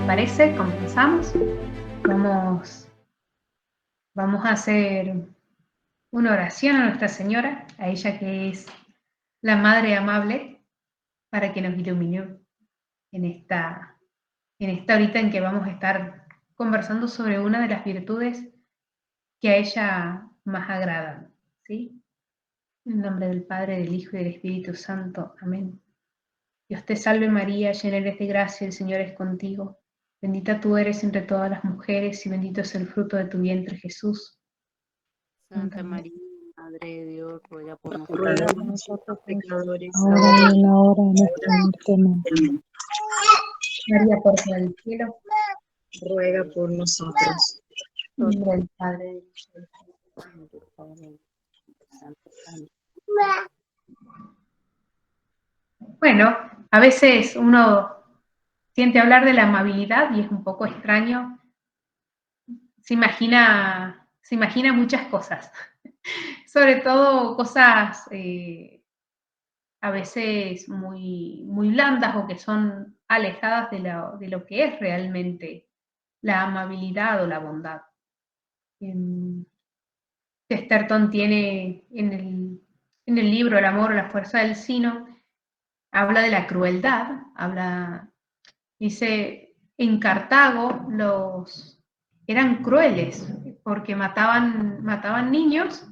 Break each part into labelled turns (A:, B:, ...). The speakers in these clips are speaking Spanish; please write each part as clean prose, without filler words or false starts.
A: parece, comenzamos. Vamos a hacer una oración a Nuestra Señora, a ella que es la Madre Amable, para que nos ilumine en esta horita en que vamos a estar conversando sobre una de las virtudes que a ella más agradan, ¿sí? En el nombre del Padre, del Hijo y del Espíritu Santo. Amén. Dios te salve María, llena eres de gracia, el Señor es contigo. Bendita tú eres entre todas las mujeres y bendito es el fruto de tu vientre, Jesús.
B: Santa María, Madre de Dios, ruega por
C: Ruega
B: nosotros
C: por nosotros
B: pecadores,
C: ahora y en la hora de nuestra muerte. Amén.
A: María, puerta del cielo,
C: Ruega por nosotros.
A: en nombre del Padre, del Hijo y del Espíritu Santo. Bueno, a veces uno siente hablar de la amabilidad y es un poco extraño. Se imagina muchas cosas, sobre todo cosas a veces muy, muy blandas o que son alejadas de lo que es realmente la amabilidad o la bondad. Chesterton tiene en el libro El amor o la fuerza del sino, habla de la crueldad, dice, en Cartago eran crueles porque mataban niños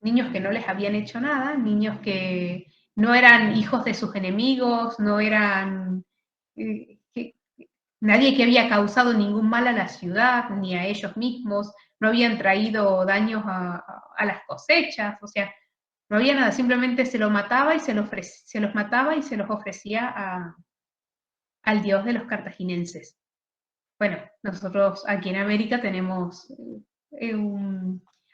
A: que no les habían hecho nada, niños que no eran hijos de sus enemigos, no eran nadie que había causado ningún mal a la ciudad, ni a ellos mismos, no habían traído daños a las cosechas, o sea, no había nada, simplemente se los mataba y se los ofrecía al dios de los cartagineses. Bueno, nosotros aquí en América tenemos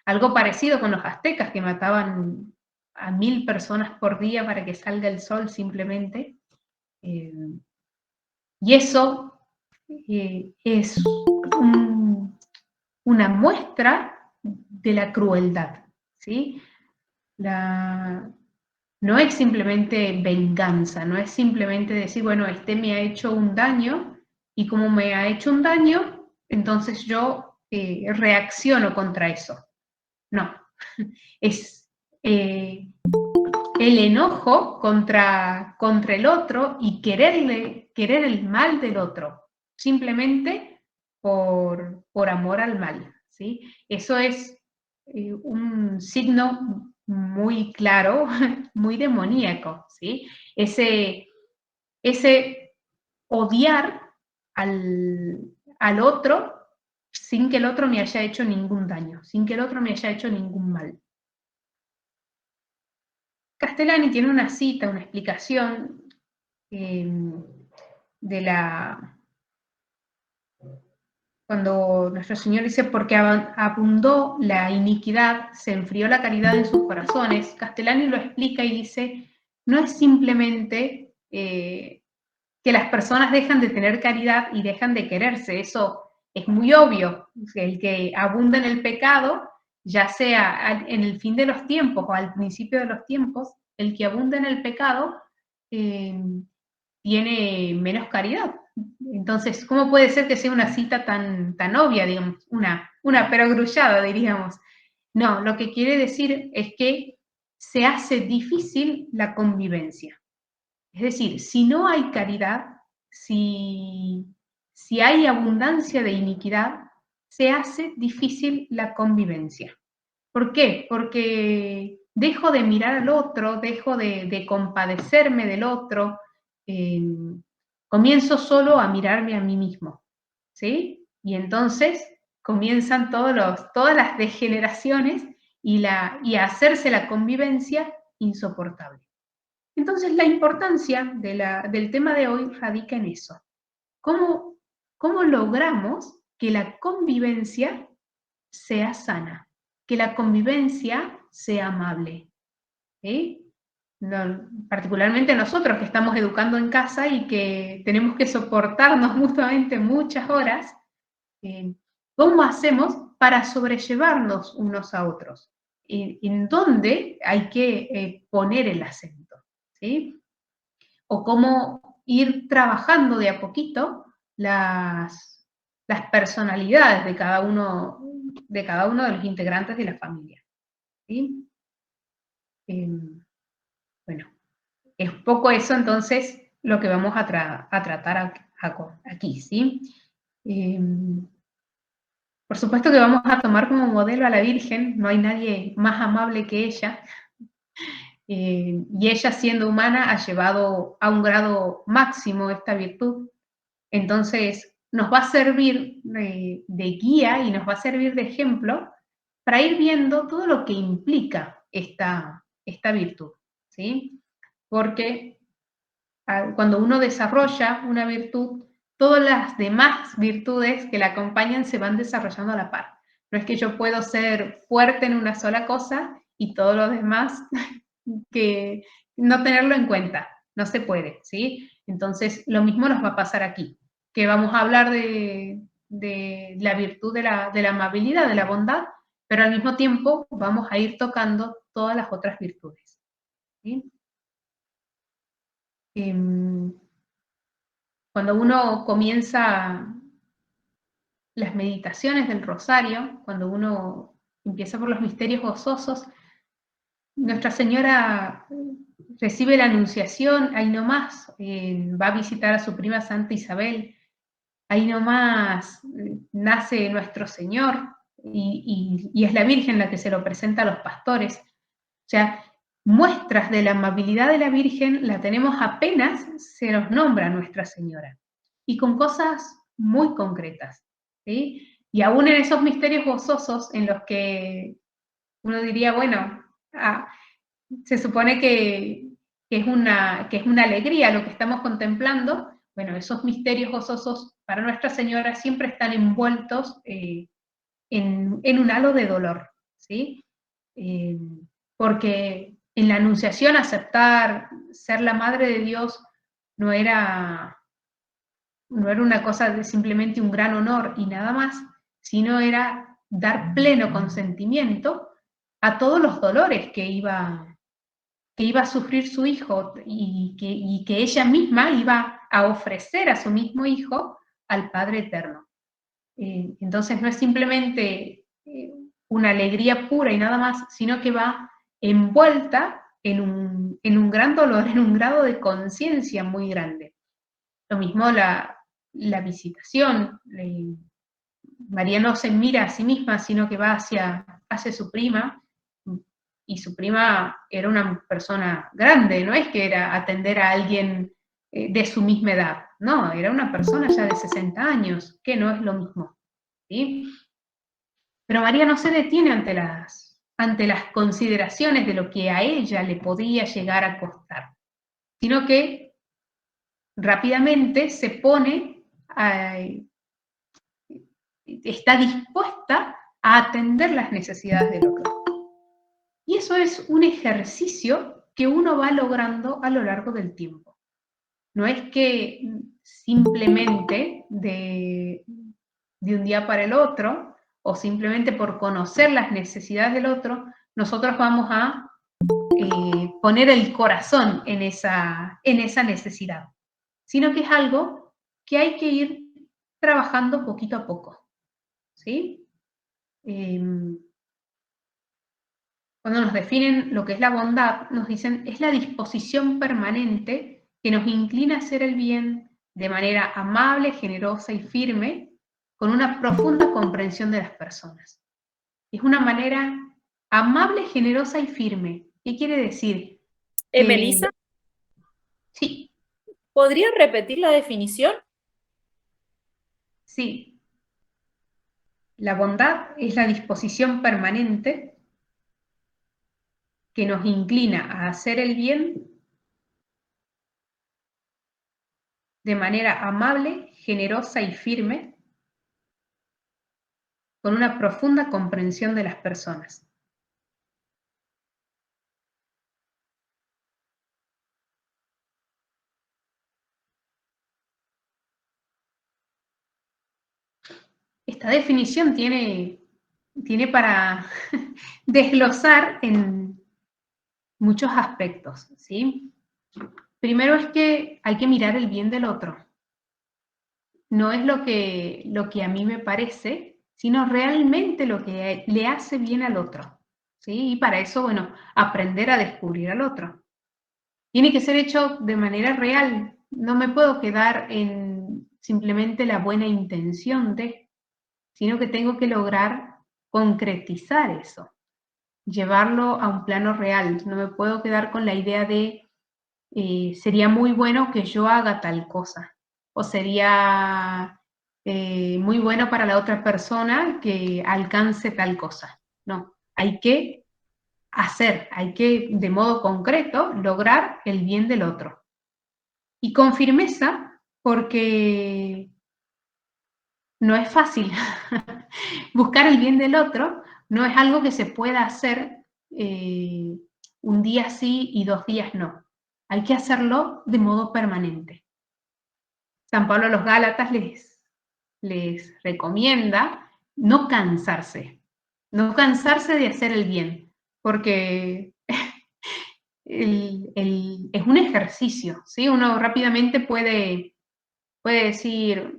A: algo parecido con los aztecas, que mataban a 1000 personas por día para que salga el sol simplemente. Y eso es una muestra de la crueldad, ¿sí? No es simplemente venganza, no es simplemente decir, bueno, este me ha hecho un daño y como me ha hecho un daño, entonces yo reacciono contra eso. No, es el enojo contra el otro y querer el mal del otro, simplemente por amor al mal, ¿sí? Eso es un signo muy claro, muy demoníaco, ¿sí? Ese odiar al otro sin que el otro me haya hecho ningún daño, sin que el otro me haya hecho ningún mal. Castellani tiene una cita, una explicación cuando nuestro Señor dice, porque abundó la iniquidad, se enfrió la caridad en sus corazones. Castellani lo explica y dice, no es simplemente que las personas dejan de tener caridad y dejan de quererse, eso es muy obvio. El que abunda en el pecado, ya sea en el fin de los tiempos o al principio de los tiempos, el que abunda en el pecado tiene menos caridad. Entonces, ¿cómo puede ser que sea una cita tan obvia, digamos, una perogrullada, diríamos? No, lo que quiere decir es que se hace difícil la convivencia. Es decir, si no hay caridad, si hay abundancia de iniquidad, se hace difícil la convivencia. ¿Por qué? Porque dejo de mirar al otro, dejo de compadecerme del otro, comienzo solo a mirarme a mí mismo, ¿sí? Y entonces comienzan todas las degeneraciones y a hacerse la convivencia insoportable. Entonces la importancia del tema de hoy radica en eso. ¿Cómo logramos que la convivencia sea sana? Que la convivencia sea amable. ¿Sí? No, particularmente nosotros que estamos educando en casa y que tenemos que soportarnos mutuamente muchas horas, ¿cómo hacemos para sobrellevarnos unos a otros? ¿En dónde hay que poner el acento? ¿Sí? O cómo ir trabajando de a poquito las personalidades de cada uno de los integrantes de la familia. ¿Sí? Bueno, es poco eso entonces lo que vamos a tratar aquí, ¿sí? Por supuesto que vamos a tomar como modelo a la Virgen, no hay nadie más amable que ella, y ella siendo humana ha llevado a un grado máximo esta virtud, entonces nos va a servir de guía y nos va a servir de ejemplo para ir viendo todo lo que implica esta virtud, ¿sí? Porque cuando uno desarrolla una virtud, todas las demás virtudes que la acompañan se van desarrollando a la par. No es que yo puedo ser fuerte en una sola cosa y todo lo demás que no tenerlo en cuenta. No se puede, ¿sí? Entonces, lo mismo nos va a pasar aquí, que vamos a hablar de la virtud de la amabilidad, de la bondad, pero al mismo tiempo vamos a ir tocando todas las otras virtudes, ¿sí? Cuando uno comienza las meditaciones del rosario, cuando uno empieza por los misterios gozosos, Nuestra Señora recibe la anunciación, ahí nomás va a visitar a su prima Santa Isabel, ahí nomás nace nuestro Señor y es la Virgen la que se lo presenta a los pastores. O sea, muestras de la amabilidad de la Virgen la tenemos apenas se nos nombra a Nuestra Señora, y con cosas muy concretas, ¿sí? Y aún en esos misterios gozosos en los que uno diría, bueno, se supone que es una alegría lo que estamos contemplando, bueno, esos misterios gozosos para Nuestra Señora siempre están envueltos en un halo de dolor, ¿sí? Porque en la Anunciación aceptar ser la Madre de Dios no era una cosa de simplemente un gran honor y nada más, sino era dar pleno consentimiento a todos los dolores que iba a sufrir su hijo y que ella misma iba a ofrecer a su mismo hijo al Padre Eterno. Entonces no es simplemente una alegría pura y nada más, sino que va envuelta en un gran dolor, en un grado de conciencia muy grande. Lo mismo la visitación. María no se mira a sí misma, sino que va hacia su prima, y su prima era una persona grande, no es que era atender a alguien de su misma edad, no, era una persona ya de 60 años, que no es lo mismo, ¿sí? Pero María no se detiene ante las consideraciones de lo que a ella le podía llegar a costar, sino que rápidamente se pone está dispuesta a atender las necesidades del otro. Y eso es un ejercicio que uno va logrando a lo largo del tiempo. No es que simplemente de un día para el otro, o simplemente por conocer las necesidades del otro, nosotros vamos a poner el corazón en esa necesidad, sino que es algo que hay que ir trabajando poquito a poco, ¿sí? Cuando nos definen lo que es la bondad, nos dicen, es la disposición permanente que nos inclina a hacer el bien de manera amable, generosa y firme, con una profunda comprensión de las personas. Es una manera amable, generosa y firme. ¿Qué quiere decir?
D: Melissa,
A: Sí.
D: ¿podrías repetir la definición?
A: Sí. La bondad es la disposición permanente que nos inclina a hacer el bien de manera amable, generosa y firme, con una profunda comprensión de las personas. Esta definición tiene para desglosar en muchos aspectos, ¿sí? Primero es que hay que mirar el bien del otro. no es lo que a mí me parece, sino realmente lo que le hace bien al otro, ¿sí? Y para eso, bueno, aprender a descubrir al otro. Tiene que ser hecho de manera real. No me puedo quedar en simplemente la buena intención sino que tengo que lograr concretizar eso, llevarlo a un plano real. No me puedo quedar con la idea de sería muy bueno que yo haga tal cosa, o sería muy bueno para la otra persona que alcance tal cosa. No, hay que hacer, hay que de modo concreto lograr el bien del otro. Y con firmeza, porque no es fácil. Buscar el bien del otro no es algo que se pueda hacer un día sí y 2 días no. Hay que hacerlo de modo permanente. San Pablo a los Gálatas les recomienda no cansarse de hacer el bien, porque es un ejercicio, ¿sí? Uno rápidamente puede decir,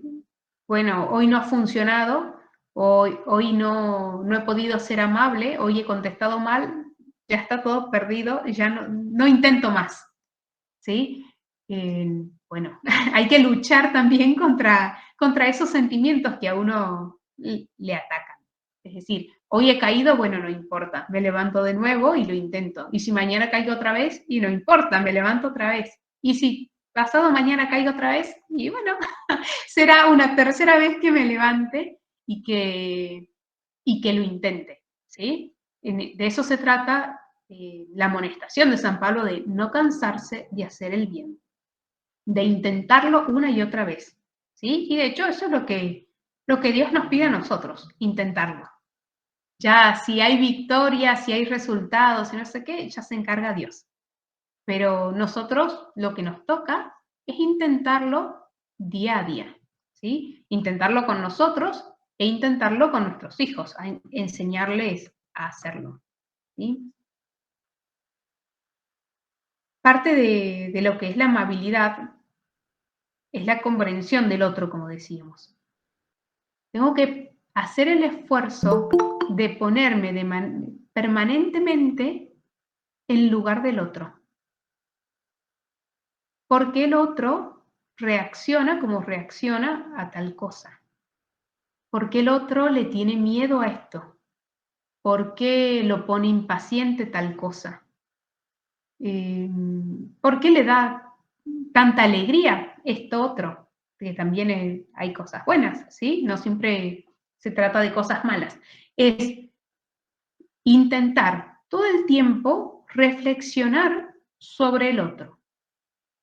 A: bueno, hoy no ha funcionado, hoy no he podido ser amable, hoy he contestado mal, ya está todo perdido, ya no intento más, ¿sí? Bueno, hay que luchar también contra esos sentimientos que a uno le atacan. Es decir, hoy he caído, bueno, no importa, me levanto de nuevo y lo intento. Y si mañana caigo otra vez, y no importa, me levanto otra vez. Y si pasado mañana caigo otra vez, y bueno, será una tercera vez que me levante y que lo intente, ¿sí? De eso se trata la amonestación de San Pablo, de no cansarse de hacer el bien, de intentarlo una y otra vez, ¿sí? Y de hecho eso es lo que Dios nos pide a nosotros, intentarlo. Ya si hay victoria, si hay resultados, y no sé qué, ya se encarga Dios. Pero nosotros lo que nos toca es intentarlo día a día, ¿sí? Intentarlo con nosotros e intentarlo con nuestros hijos, a enseñarles a hacerlo, ¿sí? Parte de lo que es la amabilidad es la comprensión del otro, como decíamos. Tengo que hacer el esfuerzo de ponerme permanentemente en lugar del otro. Porque el otro reacciona como reacciona a tal cosa. Porque el otro le tiene miedo a esto. ¿Por qué lo pone impaciente tal cosa? ¿Por qué le da tanta alegría esto otro? Que también hay cosas buenas, ¿sí? No siempre se trata de cosas malas. Es intentar todo el tiempo reflexionar sobre el otro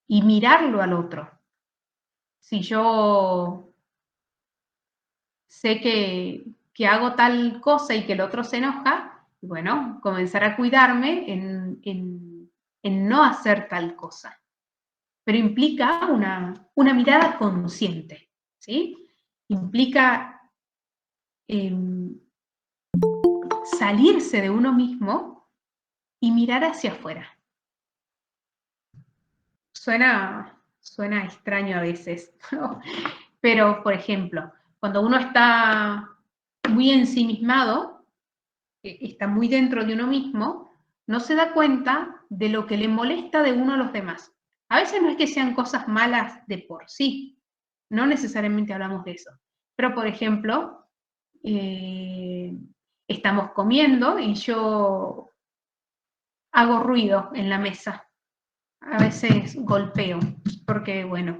A: y mirarlo al otro. Si yo sé que hago tal cosa y que el otro se enoja, bueno, comenzar a cuidarme en no hacer tal cosa. Pero implica una mirada consciente, ¿sí? Implica salirse de uno mismo y mirar hacia afuera. Suena extraño a veces, pero por ejemplo, cuando uno está muy ensimismado, está muy dentro de uno mismo, no se da cuenta de lo que le molesta de uno a los demás. A veces no es que sean cosas malas de por sí, no necesariamente hablamos de eso, pero por ejemplo, estamos comiendo y yo hago ruido en la mesa. A veces golpeo, porque bueno,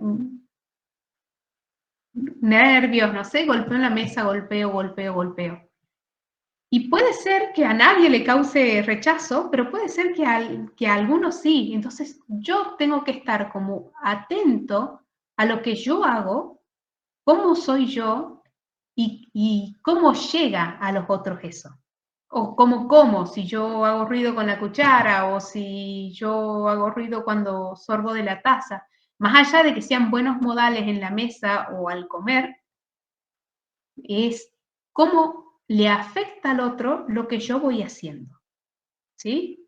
A: nervios, no sé, golpeo en la mesa, golpeo. Y puede ser que a nadie le cause rechazo, pero puede ser que a algunos sí. Entonces yo tengo que estar como atento a lo que yo hago, cómo soy yo y cómo llega a los otros eso. O cómo, si yo hago ruido con la cuchara o si yo hago ruido cuando sorbo de la taza. Más allá de que sean buenos modales en la mesa o al comer, es cómo le afecta al otro lo que yo voy haciendo, ¿sí?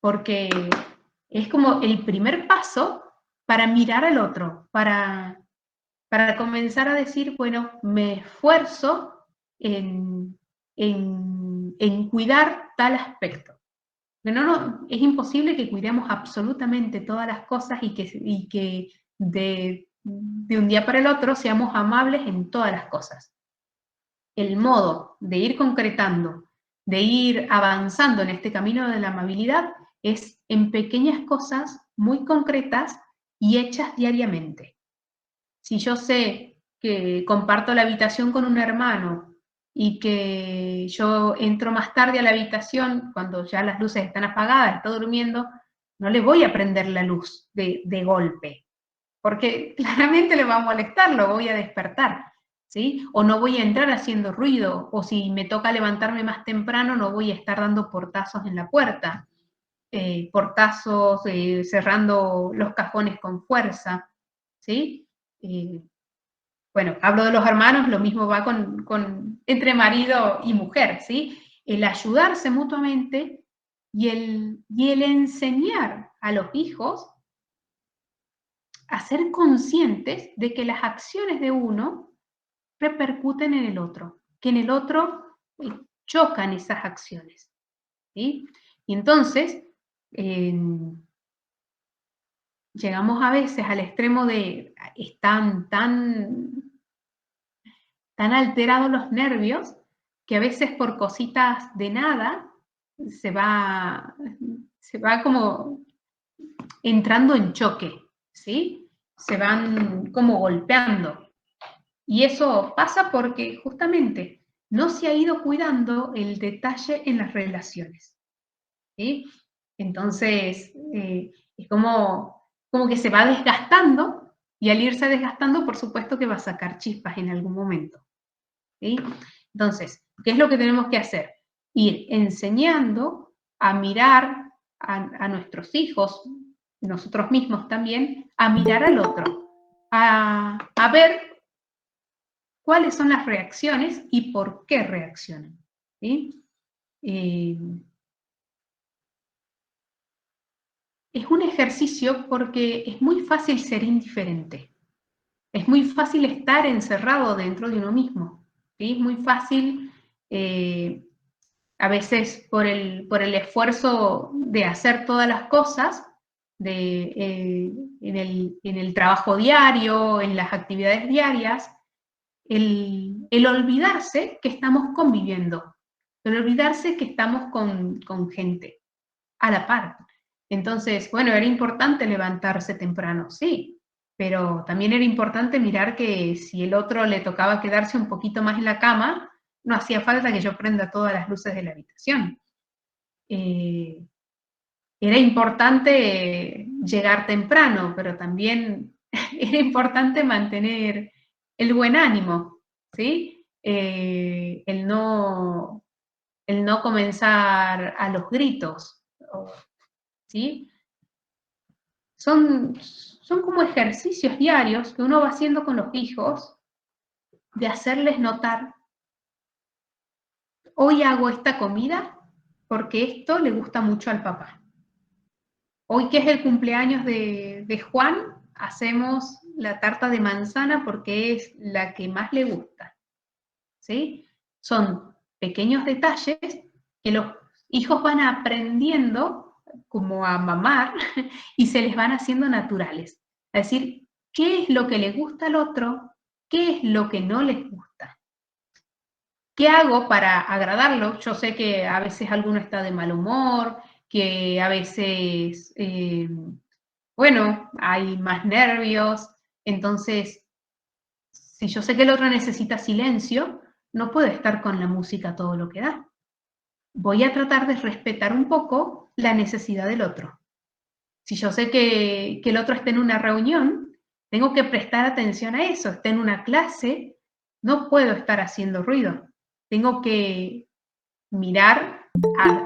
A: Porque es como el primer paso para mirar al otro, para para comenzar a decir, bueno, me esfuerzo en cuidar tal aspecto. No, es imposible que cuidemos absolutamente todas las cosas y que de un día para el otro seamos amables en todas las cosas. El modo de ir concretando, de ir avanzando en este camino de la amabilidad es en pequeñas cosas muy concretas y hechas diariamente. Si yo sé que comparto la habitación con un hermano y que yo entro más tarde a la habitación cuando ya las luces están apagadas, está durmiendo, no le voy a prender la luz de golpe, porque claramente le va a molestar, lo voy a despertar, ¿sí? O no voy a entrar haciendo ruido, o si me toca levantarme más temprano, no voy a estar dando portazos en la puerta, portazos, cerrando los cajones con fuerza, ¿sí? Bueno, hablo de los hermanos, lo mismo va entre marido y mujer, ¿sí? El ayudarse mutuamente y el enseñar a los hijos a ser conscientes de que las acciones de uno repercuten en el otro, que en el otro chocan esas acciones, ¿sí? Y entonces, llegamos a veces al extremo de están tan alterados los nervios que a veces por cositas de nada se va como entrando en choque, ¿sí? Se van como golpeando. Y eso pasa porque justamente no se ha ido cuidando el detalle en las relaciones, ¿sí? Entonces, es como que se va desgastando y al irse desgastando, por supuesto que va a sacar chispas en algún momento, ¿sí? Entonces, ¿qué es lo que tenemos que hacer? Ir enseñando a mirar a nuestros hijos, nosotros mismos también, a mirar al otro, a ver cuáles son las reacciones y por qué reaccionan, ¿sí? Es un ejercicio porque es muy fácil ser indiferente, es muy fácil estar encerrado dentro de uno mismo, ¿sí? Es muy fácil, a veces por el esfuerzo de hacer todas las cosas, en el trabajo diario, en las actividades diarias, el olvidarse que estamos conviviendo, el olvidarse que estamos con gente a la par. Entonces, bueno, era importante levantarse temprano, sí, pero también era importante mirar que si el otro le tocaba quedarse un poquito más en la cama, no hacía falta que yo prenda todas las luces de la habitación. Era importante llegar temprano, pero también era importante mantener el buen ánimo, ¿sí? El no comenzar a los gritos, ¿sí? Son como ejercicios diarios que uno va haciendo con los hijos de hacerles notar, hoy hago esta comida porque esto le gusta mucho al papá. Hoy que es el cumpleaños de Juan, hacemos la tarta de manzana porque es la que más le gusta, ¿sí? Son pequeños detalles que los hijos van aprendiendo como a mamar y se les van haciendo naturales. Es decir, ¿qué es lo que le gusta al otro? ¿Qué es lo que no les gusta? ¿Qué hago para agradarlo? Yo sé que a veces alguno está de mal humor, que a veces, bueno, hay más nervios. Entonces, si yo sé que el otro necesita silencio, no puedo estar con la música todo lo que da. Voy a tratar de respetar un poco la necesidad del otro. Si yo sé que el otro está en una reunión, tengo que prestar atención a eso. Está en una clase, no puedo estar haciendo ruido. Tengo que mirar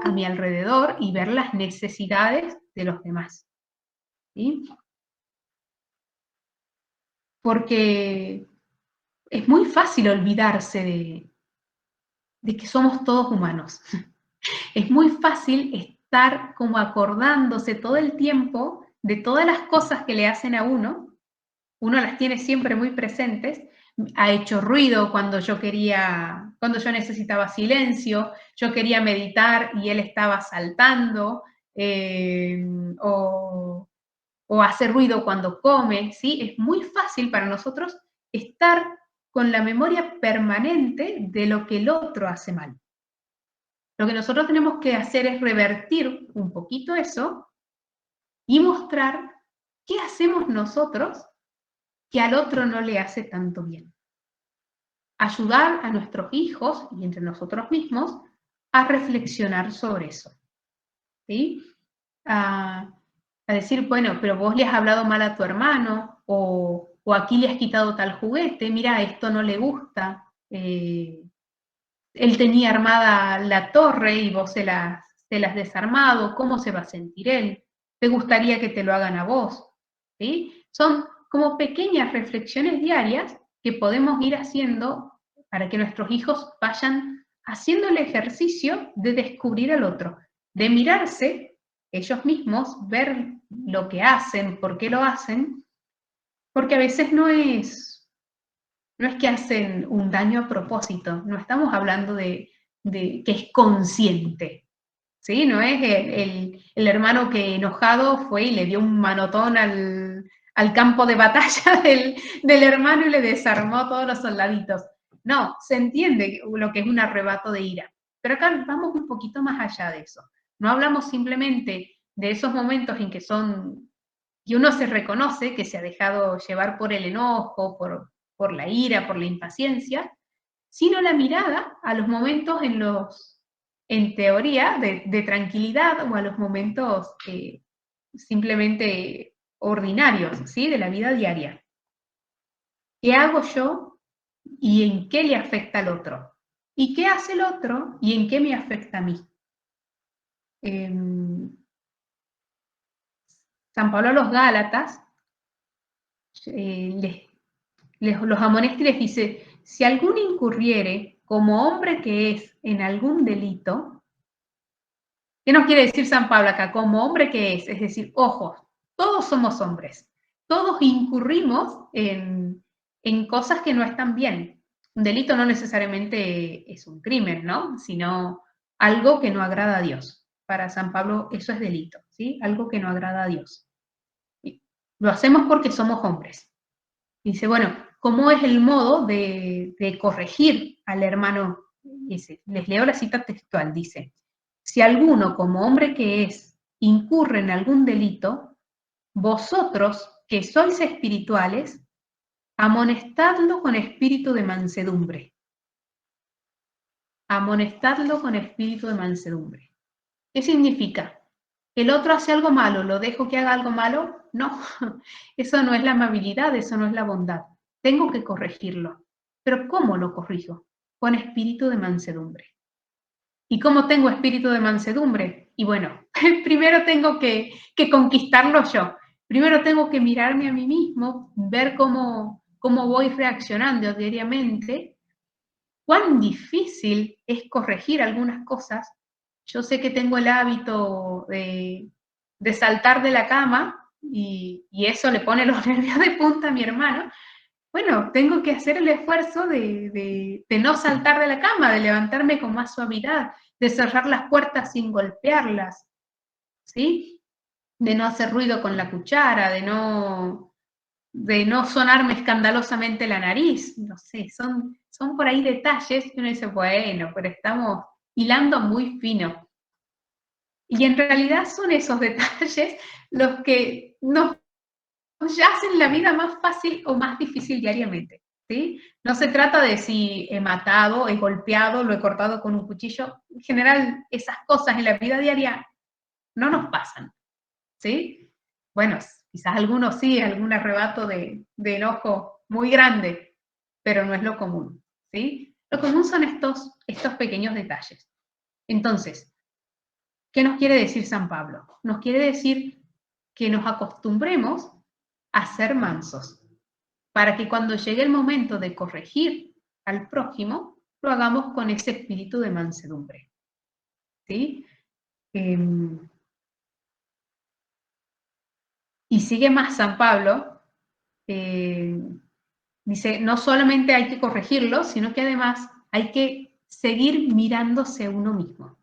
A: a mi alrededor y ver las necesidades de los demás, ¿sí? Porque es muy fácil olvidarse de que somos todos humanos. Es muy fácil estar como acordándose todo el tiempo de todas las cosas que le hacen a uno uno las tiene siempre muy presentes, ha hecho ruido cuando yo necesitaba silencio, yo quería meditar y él estaba saltando, o hace ruido cuando come, ¿sí? Es muy fácil para nosotros estar con la memoria permanente de lo que el otro hace mal. Lo que nosotros tenemos que hacer es revertir un poquito eso y mostrar qué hacemos nosotros que al otro no le hace tanto bien. Ayudar a nuestros hijos y entre nosotros mismos a reflexionar sobre eso. ¿Sí? A decir, bueno, pero vos le has hablado mal a tu hermano, o aquí le has quitado tal juguete, mira, esto no le gusta. Él tenía armada la torre y vos se las desarmado, ¿cómo se va a sentir él? ¿Te gustaría que te lo hagan a vos? ¿Sí? Son como pequeñas reflexiones diarias que podemos ir haciendo para que nuestros hijos vayan haciendo el ejercicio de descubrir al otro, de mirarse ellos mismos, ver lo que hacen, por qué lo hacen, porque a veces no es que hacen un daño a propósito, no estamos hablando de que es consciente, ¿sí? No es el hermano que enojado fue y le dio un manotón al campo de batalla del hermano y le desarmó a todos los soldaditos. No, se entiende lo que es un arrebato de ira. Pero acá vamos un poquito más allá de eso. No hablamos simplemente de esos momentos en que uno se reconoce que se ha dejado llevar por el enojo, por la ira, por la impaciencia, sino la mirada a los momentos en teoría, de tranquilidad, o a los momentos simplemente ordinarios, ¿sí? De la vida diaria. ¿Qué hago yo y en qué le afecta al otro? ¿Y qué hace el otro y en qué me afecta a mí? San Pablo a los Gálatas los amonesta y les dice, si alguno incurriere como hombre que es en algún delito, ¿qué nos quiere decir San Pablo acá? Como hombre que es decir, ojo, todos somos hombres, todos incurrimos en cosas que no están bien. Un delito no necesariamente es un crimen, ¿no? Sino algo que no agrada a Dios. Para San Pablo eso es delito, ¿sí? Algo que no agrada a Dios. Lo hacemos porque somos hombres. Dice, bueno, ¿cómo es el modo de corregir al hermano ese? Les leo la cita textual, dice, si alguno como hombre que es incurre en algún delito, vosotros que sois espirituales, amonestadlo con espíritu de mansedumbre. Amonestadlo con espíritu de mansedumbre. ¿Qué significa? ¿El otro hace algo malo, lo dejo que haga algo malo? No, eso no es la amabilidad, eso no es la bondad. Tengo que corregirlo. ¿Pero cómo lo corrijo? Con espíritu de mansedumbre. ¿Y cómo tengo espíritu de mansedumbre? Y bueno, primero tengo que conquistarlo yo. Primero tengo que mirarme a mí mismo, ver cómo voy reaccionando diariamente. Cuán difícil es corregir algunas cosas. Yo sé que tengo el hábito de saltar de la cama y eso le pone los nervios de punta a mi hermano. Bueno, tengo que hacer el esfuerzo de no saltar de la cama, de levantarme con más suavidad, de cerrar las puertas sin golpearlas, ¿sí? De no hacer ruido con la cuchara, de no sonarme escandalosamente la nariz, no sé, son por ahí detalles que uno dice, bueno, pero estamos hilando muy fino. Y en realidad son esos detalles los que nos hacen la vida más fácil o más difícil diariamente, ¿sí? No se trata de si he matado, he golpeado, lo he cortado con un cuchillo. En general, esas cosas en la vida diaria no nos pasan, ¿sí? Bueno, quizás algunos sí, algún arrebato de enojo muy grande, pero no es lo común, ¿sí? Lo común son estos pequeños detalles. Entonces, ¿qué nos quiere decir San Pablo? Nos quiere decir que nos acostumbremos a ser mansos, para que cuando llegue el momento de corregir al prójimo, lo hagamos con ese espíritu de mansedumbre, ¿sí? Y sigue más San Pablo dice, no solamente hay que corregirlo, sino que además hay que seguir mirándose a uno mismo.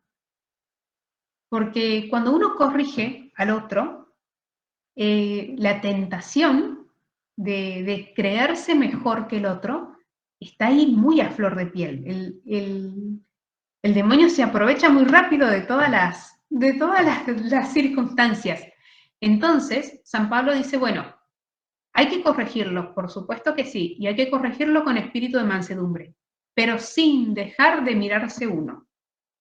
A: Porque cuando uno corrige al otro, la tentación de creerse mejor que el otro está ahí muy a flor de piel. El demonio se aprovecha muy rápido de todas las circunstancias. Entonces, San Pablo dice, bueno, hay que corregirlo, por supuesto que sí, y hay que corregirlo con espíritu de mansedumbre, pero sin dejar de mirarse uno.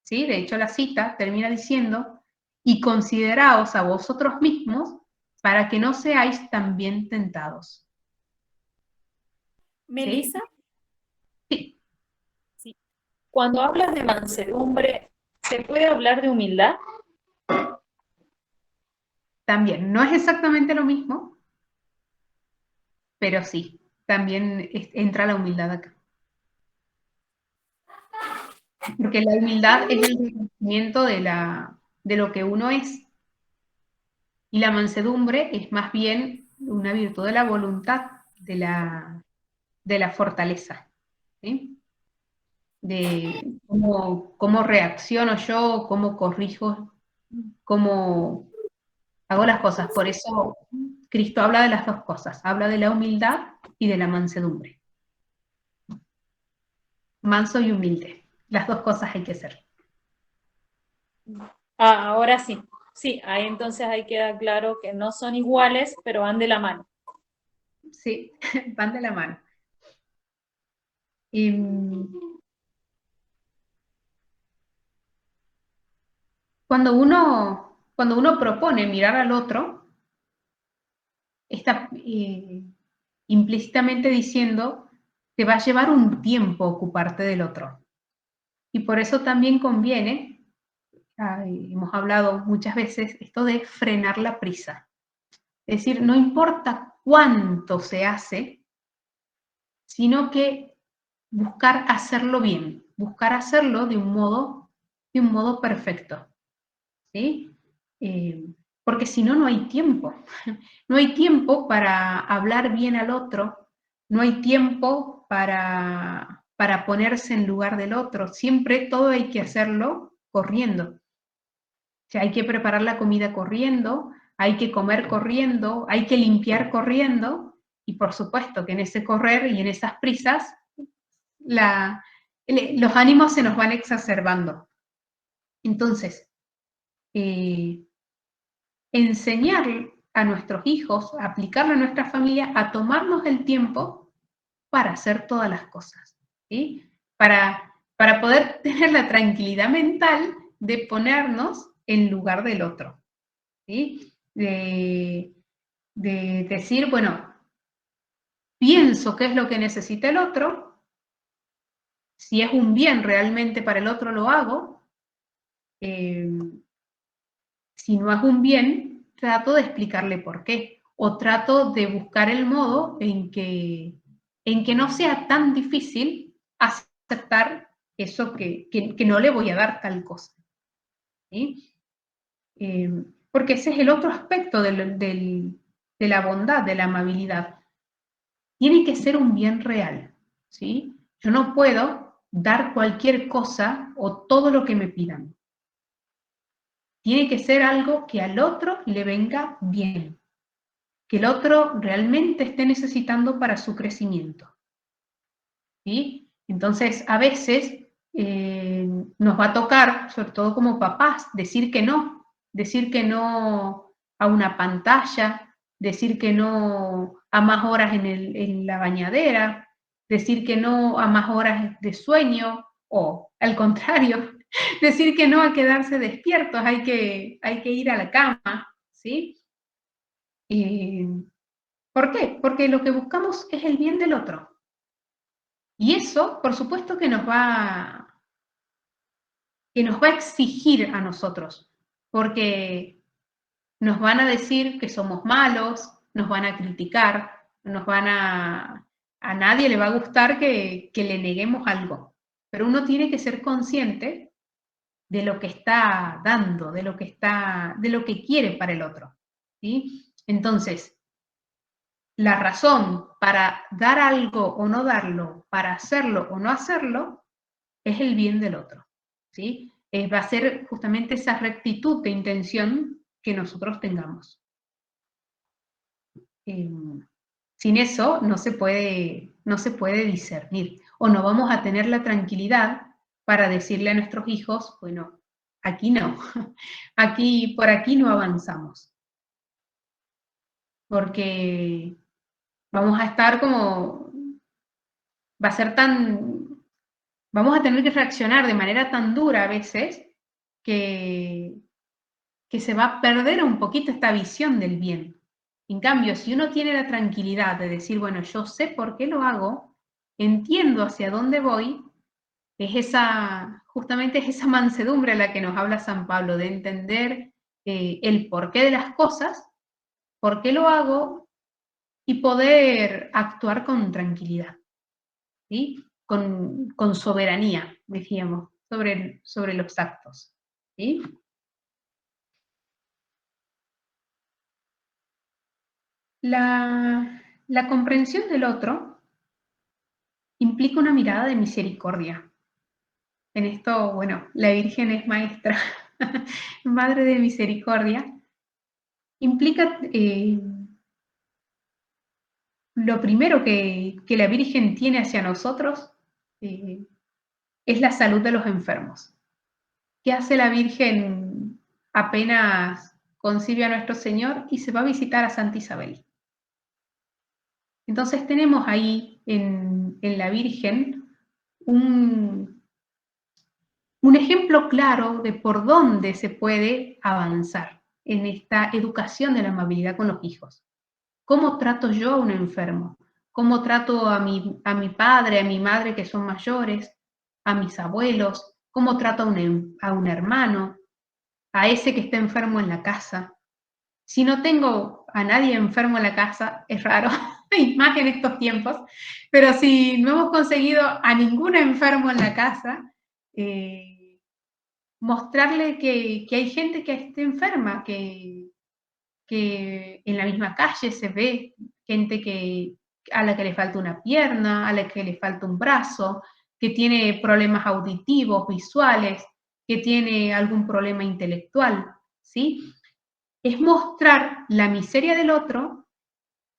A: ¿Sí? De hecho, la cita termina diciendo, y consideraos a vosotros mismos para que no seáis también tentados.
D: Melissa,
A: Sí.
D: sí. Cuando hablas de mansedumbre, ¿se puede hablar de humildad?
A: También, no es exactamente lo mismo, pero sí, también entra la humildad acá. Porque la humildad es el reconocimiento de lo que uno es. Y la mansedumbre es más bien una virtud de la voluntad, de la fortaleza. ¿Sí? De cómo reacciono yo, cómo corrijo, cómo hago las cosas. Por eso Cristo habla de las dos cosas, habla de la humildad y de la mansedumbre. Manso y humilde, las dos cosas hay que ser.
D: Ah, ahora sí. Sí, ahí entonces ahí queda claro que no son iguales, pero van de la mano.
A: Sí, van de la mano. Y, cuando uno propone mirar al otro, está implícitamente diciendo te va a llevar un tiempo ocuparte del otro. Y por eso también conviene, hemos hablado muchas veces, esto de frenar la prisa. Es decir, no importa cuánto se hace, sino que buscar hacerlo bien, buscar hacerlo de un modo perfecto. ¿Sí? Porque si no, no hay tiempo. No hay tiempo para hablar bien al otro, no hay tiempo para ponerse en lugar del otro. Siempre todo hay que hacerlo corriendo. O sea, hay que preparar la comida corriendo, hay que comer corriendo, hay que limpiar corriendo, y por supuesto que en ese correr y en esas prisas, los ánimos se nos van exacerbando. Entonces, enseñar a nuestros hijos, a aplicarlo a nuestra familia, a tomarnos el tiempo para hacer todas las cosas, ¿sí? Para poder tener la tranquilidad mental de ponernos en lugar del otro, ¿sí? De decir, bueno, pienso qué es lo que necesita el otro, si es un bien realmente para el otro lo hago, si no es un bien, trato de explicarle por qué, o trato de buscar el modo en que no sea tan difícil aceptar eso que no le voy a dar tal cosa. ¿Sí? Porque ese es el otro aspecto de la bondad, de la amabilidad. Tiene que ser un bien real. ¿Sí? Yo no puedo dar cualquier cosa o todo lo que me pidan. Tiene que ser algo que al otro le venga bien, que el otro realmente esté necesitando para su crecimiento. ¿Sí? Entonces, a veces nos va a tocar, sobre todo como papás, decir que no a una pantalla, decir que no a más horas en la bañadera, decir que no a más horas de sueño, o al contrario, decir que no a quedarse despiertos, hay que ir a la cama, ¿sí? ¿Por qué? Porque lo que buscamos es el bien del otro. Y eso, por supuesto, que nos va a exigir a nosotros, porque nos van a decir que somos malos, nos van a criticar, a nadie le va a gustar que le neguemos algo. Pero uno tiene que ser consciente de lo que está dando, de lo que quiere para el otro. ¿Sí? Entonces, la razón para dar algo o no darlo, para hacerlo o no hacerlo, es el bien del otro, ¿sí? Va a ser justamente esa rectitud de intención que nosotros tengamos. Sin eso no se puede discernir, o no vamos a tener la tranquilidad para decirle a nuestros hijos, bueno, aquí no, por aquí no avanzamos, porque vamos a estar como, vamos a tener que reaccionar de manera tan dura a veces que se va a perder un poquito esta visión del bien. En cambio, si uno tiene la tranquilidad de decir, bueno, yo sé por qué lo hago, entiendo hacia dónde voy, justamente es esa mansedumbre a la que nos habla San Pablo, de entender el porqué de las cosas, por qué lo hago y poder actuar con tranquilidad, ¿sí? Con soberanía, decíamos, sobre los actos, ¿sí? La comprensión del otro implica una mirada de misericordia. En esto, bueno, la Virgen es maestra, madre de misericordia. Implica lo primero que la Virgen tiene hacia nosotros es la salud de los enfermos. ¿Qué hace la Virgen apenas concibe a nuestro Señor y se va a visitar a Santa Isabel? Entonces tenemos ahí en la Virgen un ejemplo claro de por dónde se puede avanzar en esta educación de la amabilidad con los hijos. ¿Cómo trato yo a un enfermo? ¿Cómo trato a mi padre, a mi madre que son mayores, a mis abuelos? ¿Cómo trato a un hermano, a ese que está enfermo en la casa? Si no tengo a nadie enfermo en la casa, es raro, y más en estos tiempos, pero si no hemos conseguido a ningún enfermo en la casa, mostrarle que hay gente que esté enferma, que en la misma calle se ve gente a la que le falta una pierna, a la que le falta un brazo, que tiene problemas auditivos, visuales, que tiene algún problema intelectual, ¿sí? Es mostrar la miseria del otro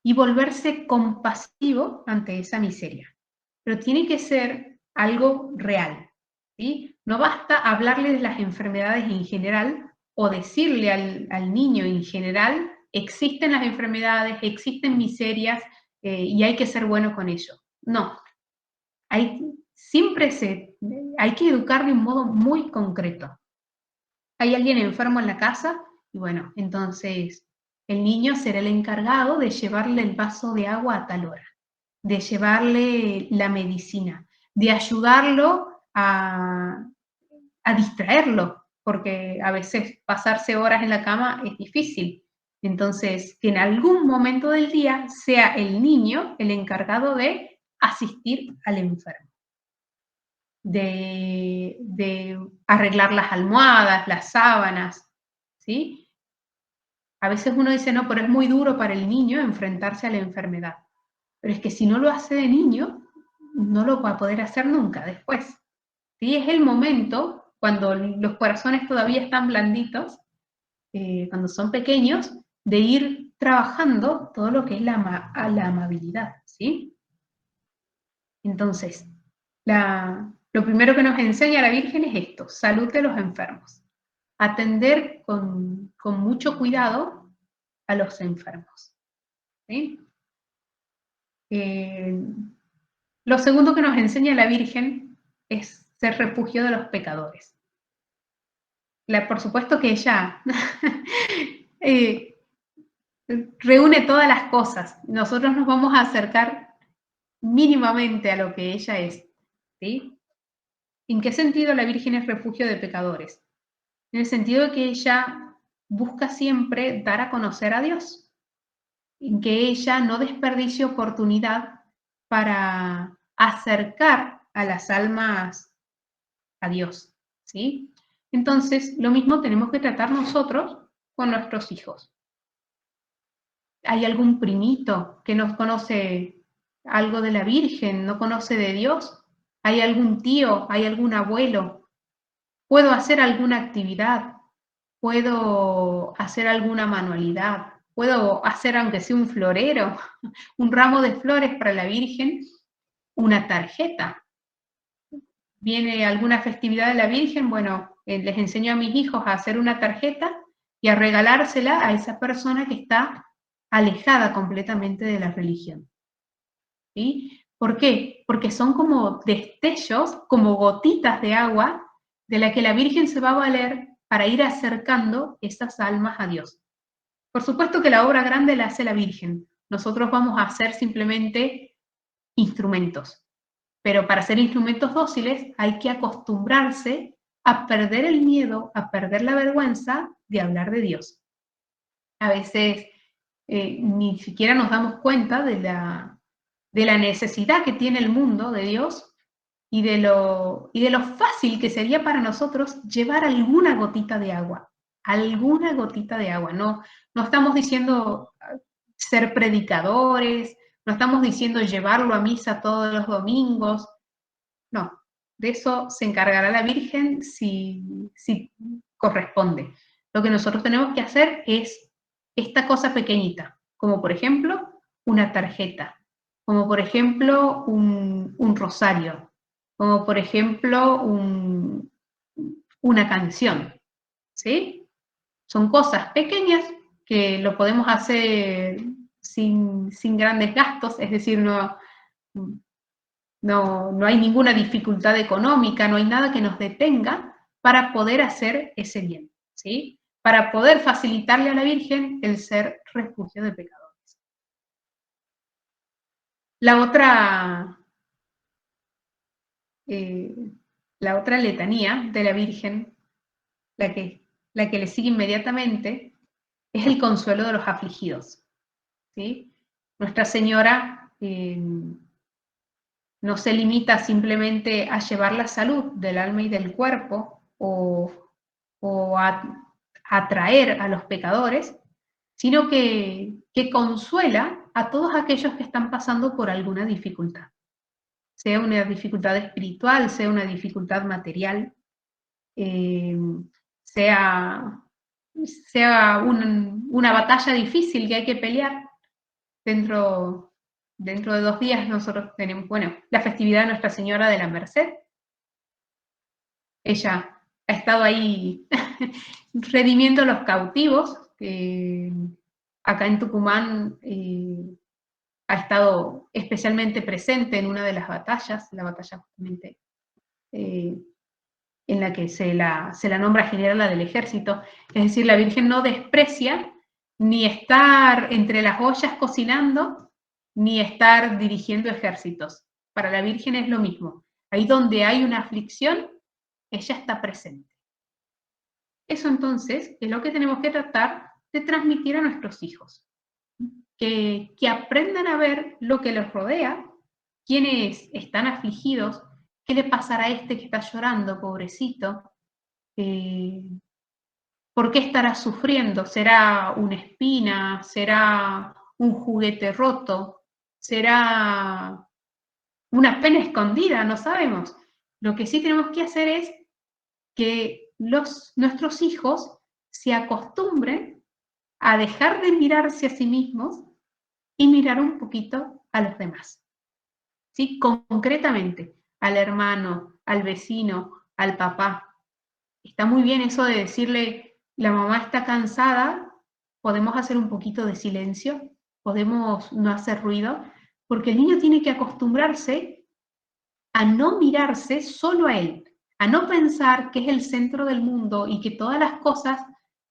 A: y volverse compasivo ante esa miseria. Pero tiene que ser algo real, ¿sí? No basta hablarle de las enfermedades en general o decirle al niño en general, existen las enfermedades, existen miserias y hay que ser bueno con ello. No, hay que educar de un modo muy concreto. Hay alguien enfermo en la casa y bueno, entonces el niño será el encargado de llevarle el vaso de agua a tal hora, de llevarle la medicina, de ayudarlo a distraerlo, porque a veces pasarse horas en la cama es difícil. Entonces, que en algún momento del día sea el niño el encargado de asistir al enfermo, de arreglar las almohadas, las sábanas, ¿sí? A veces uno dice, no, pero es muy duro para el niño enfrentarse a la enfermedad. Pero es que si no lo hace de niño, no lo va a poder hacer nunca después. ¿Sí? Es el momento, cuando los corazones todavía están blanditos, cuando son pequeños, de ir trabajando todo lo que es la amabilidad, ¿sí? Entonces, lo primero que nos enseña la Virgen es esto, salud de los enfermos. Atender con mucho cuidado a los enfermos, ¿sí? Lo segundo que nos enseña la Virgen es ser refugio de los pecadores. Por supuesto que ella reúne todas las cosas. Nosotros nos vamos a acercar mínimamente a lo que ella es, ¿sí? ¿En qué sentido la Virgen es refugio de pecadores? En el sentido de que ella busca siempre dar a conocer a Dios, en que ella no desperdicie oportunidad para acercar a las almas a Dios, ¿sí? Entonces, lo mismo tenemos que tratar nosotros con nuestros hijos. ¿Hay algún primito que no conoce algo de la Virgen, no conoce de Dios? ¿Hay algún tío? ¿Hay algún abuelo? ¿Puedo hacer alguna actividad? ¿Puedo hacer alguna manualidad? ¿Puedo hacer, aunque sea un florero, un ramo de flores para la Virgen? ¿Una tarjeta? ¿Viene alguna festividad de la Virgen? Bueno, les enseño a mis hijos a hacer una tarjeta y a regalársela a esa persona que está alejada completamente de la religión. ¿Sí? ¿Por qué? Porque son como destellos, como gotitas de agua, de la que la Virgen se va a valer para ir acercando esas almas a Dios. Por supuesto que la obra grande la hace la Virgen. Nosotros vamos a hacer simplemente instrumentos. Pero para ser instrumentos dóciles hay que acostumbrarse a perder el miedo, a perder la vergüenza de hablar de Dios. A veces ni siquiera nos damos cuenta de la necesidad que tiene el mundo de Dios y de lo fácil que sería para nosotros llevar alguna gotita de agua. Alguna gotita de agua. No estamos diciendo ser predicadores, no estamos diciendo llevarlo a misa todos los domingos. No, de eso se encargará la Virgen si corresponde. Lo que nosotros tenemos que hacer es esta cosa pequeñita, como por ejemplo una tarjeta, como por ejemplo un rosario, como por ejemplo una canción, ¿sí? Son cosas pequeñas que lo podemos hacer sin grandes gastos, es decir, no hay ninguna dificultad económica, no hay nada que nos detenga para poder hacer ese bien, ¿sí? Para poder facilitarle a la Virgen el ser refugio de pecadores. La otra letanía de la Virgen, la que le sigue inmediatamente, es el consuelo de los afligidos, ¿sí? Nuestra Señora no se limita simplemente a llevar la salud del alma y del cuerpo o a atraer a los pecadores, sino que consuela a todos aquellos que están pasando por alguna dificultad, sea una dificultad espiritual, sea una dificultad material, sea una batalla difícil que hay que pelear. Dentro de 2 días nosotros tenemos, la festividad de Nuestra Señora de la Merced. Ella ha estado ahí redimiendo a los cautivos. Acá en Tucumán ha estado especialmente presente en una de las batallas, la batalla justamente en la que se la nombra generala del ejército. Es decir, la Virgen no desprecia ni estar entre las ollas cocinando, ni estar dirigiendo ejércitos. Para la Virgen es lo mismo. Ahí donde hay una aflicción, ella está presente. Eso entonces es lo que tenemos que tratar de transmitir a nuestros hijos. Que aprendan a ver lo que los rodea, quienes están afligidos, qué le pasará a este que está llorando, pobrecito, ¿por qué estará sufriendo? ¿Será una espina? ¿Será un juguete roto? ¿Será una pena escondida? No sabemos. Lo que sí tenemos que hacer es que nuestros hijos se acostumbren a dejar de mirarse a sí mismos y mirar un poquito a los demás. ¿Sí? Concretamente, al hermano, al vecino, al papá. Está muy bien eso de decirle, la mamá está cansada, podemos hacer un poquito de silencio, podemos no hacer ruido, porque el niño tiene que acostumbrarse a no mirarse solo a él, a no pensar que es el centro del mundo y que todas las cosas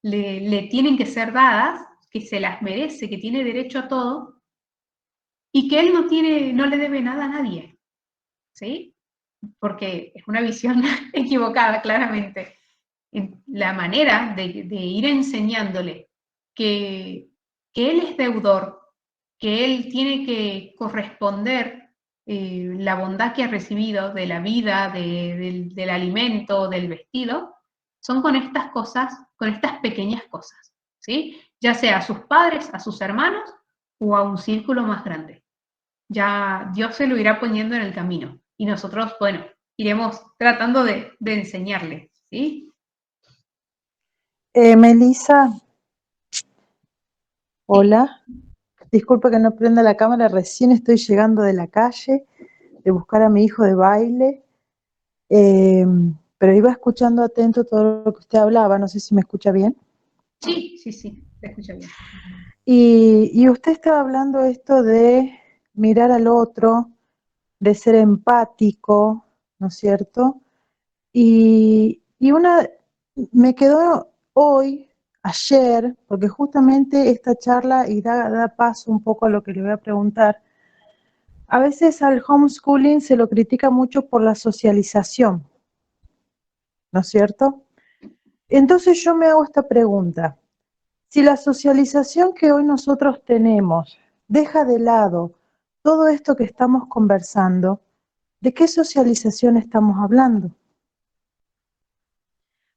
A: le tienen que ser dadas, que se las merece, que tiene derecho a todo, y que él no le debe nada a nadie, ¿sí? Porque es una visión equivocada, claramente. La manera de ir enseñándole que él es deudor, que él tiene que corresponder la bondad que ha recibido de la vida, del alimento, del vestido, son con estas cosas, con estas pequeñas cosas, ¿sí? Ya sea a sus padres, a sus hermanos o a un círculo más grande. Ya Dios se lo irá poniendo en el camino y nosotros, bueno, iremos tratando de enseñarle, ¿sí?
C: Melissa, hola. Disculpa que no prenda la cámara, recién estoy llegando de la calle, de buscar a mi hijo de baile, pero iba escuchando atento todo lo que usted hablaba, no sé si me escucha bien.
A: Sí, sí, sí, te escucho bien.
C: Y usted estaba hablando esto de mirar al otro, de ser empático, ¿no es cierto? Y me quedó hoy, ayer, porque justamente esta charla y da paso un poco a lo que le voy a preguntar. A veces al homeschooling se lo critica mucho por la socialización, ¿no es cierto? Entonces yo me hago esta pregunta. Si la socialización que hoy nosotros tenemos deja de lado todo esto que estamos conversando, ¿de qué socialización estamos hablando?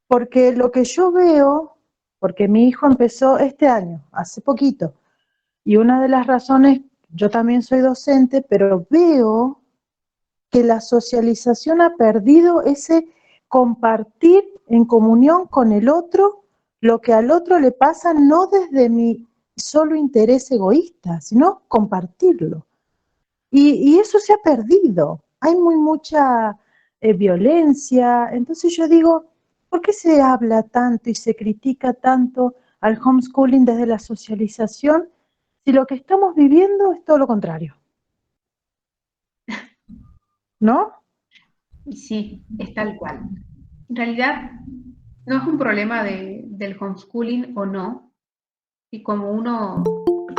C: Porque lo que yo veo, porque mi hijo empezó este año, hace poquito, y una de las razones, yo también soy docente, pero veo que la socialización ha perdido ese compartir en comunión con el otro lo que al otro le pasa, no desde mi solo interés egoísta, sino compartirlo. Y eso se ha perdido. Hay mucha violencia. Entonces yo digo, ¿por qué se habla tanto y se critica tanto al homeschooling desde la socialización si lo que estamos viviendo es todo lo contrario? ¿No?
A: Y sí, es tal cual. En realidad, no es un problema del homeschooling o no, y como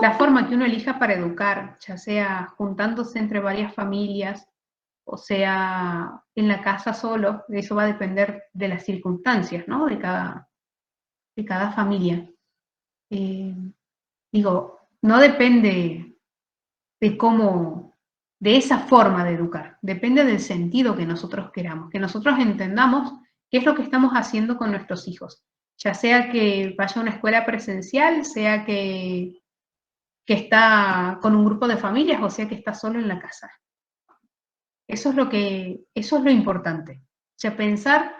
A: la forma que uno elija para educar, ya sea juntándose entre varias familias, o sea en la casa solo, eso va a depender de las circunstancias, ¿no? De cada familia. Digo, no depende de cómo, de esa forma de educar, depende del sentido que nosotros queramos, que nosotros entendamos qué es lo que estamos haciendo con nuestros hijos, ya sea que vaya a una escuela presencial, sea que está con un grupo de familias, o sea que está solo en la casa. Eso es lo importante, o sea, pensar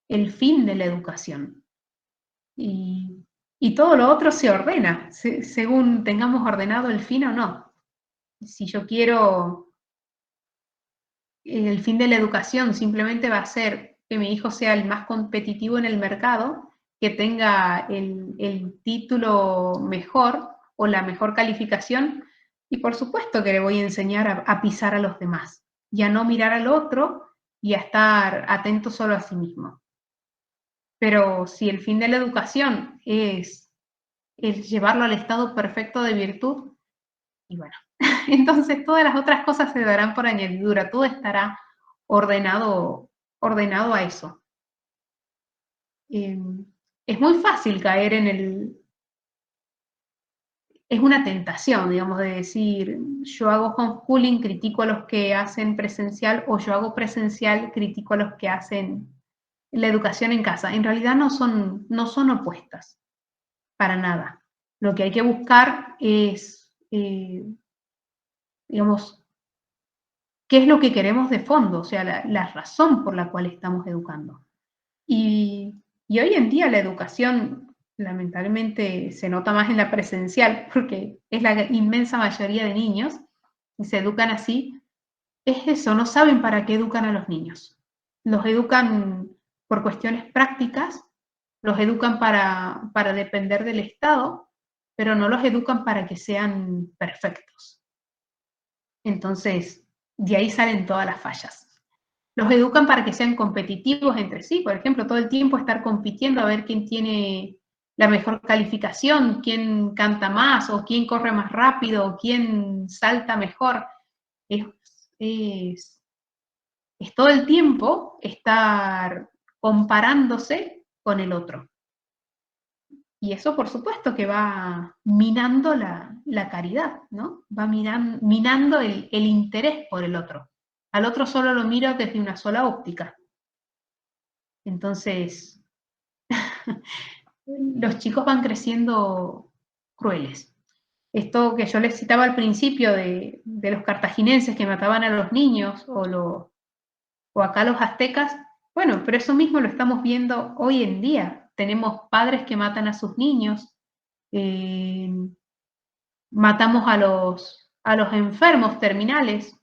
A: el fin de la educación. Y todo lo otro se ordena, según tengamos ordenado el fin o no. Si yo quiero el fin de la educación simplemente va a ser que mi hijo sea el más competitivo en el mercado, que tenga el título mejor o la mejor calificación, y por supuesto que le voy a enseñar a pisar a los demás y a no mirar al otro y a estar atento solo a sí mismo. Pero si el fin de la educación es llevarlo al estado perfecto de virtud, y bueno, entonces todas las otras cosas se darán por añadidura, todo estará ordenado a eso. Es muy fácil caer es una tentación, digamos, de decir, yo hago homeschooling, critico a los que hacen presencial, o yo hago presencial, critico a los que hacen la educación en casa. En realidad no son opuestas, para nada. Lo que hay que buscar es, digamos, qué es lo que queremos de fondo, o sea, la razón por la cual estamos educando. Y hoy en día la educación, lamentablemente, se nota más en la presencial, porque es la inmensa mayoría de niños, y se educan así, es eso, no saben para qué educan a los niños. Los educan por cuestiones prácticas, los educan para depender del Estado, pero no los educan para que sean perfectos. Entonces, de ahí salen todas las fallas. Los educan para que sean competitivos entre sí, por ejemplo, todo el tiempo estar compitiendo a ver quién tiene la mejor calificación, quién canta más, o quién corre más rápido, o quién salta mejor. Es, es todo el tiempo estar comparándose con el otro. Y eso, por supuesto, que va minando la caridad, ¿no? Va minando el interés por el otro. Al otro solo lo miro desde una sola óptica. Entonces, los chicos van creciendo crueles. Esto que yo les citaba al principio de los cartagineses que mataban a los niños o acá los aztecas, bueno, pero eso mismo lo estamos viendo hoy en día. Tenemos padres que matan a sus niños, matamos a los enfermos terminales,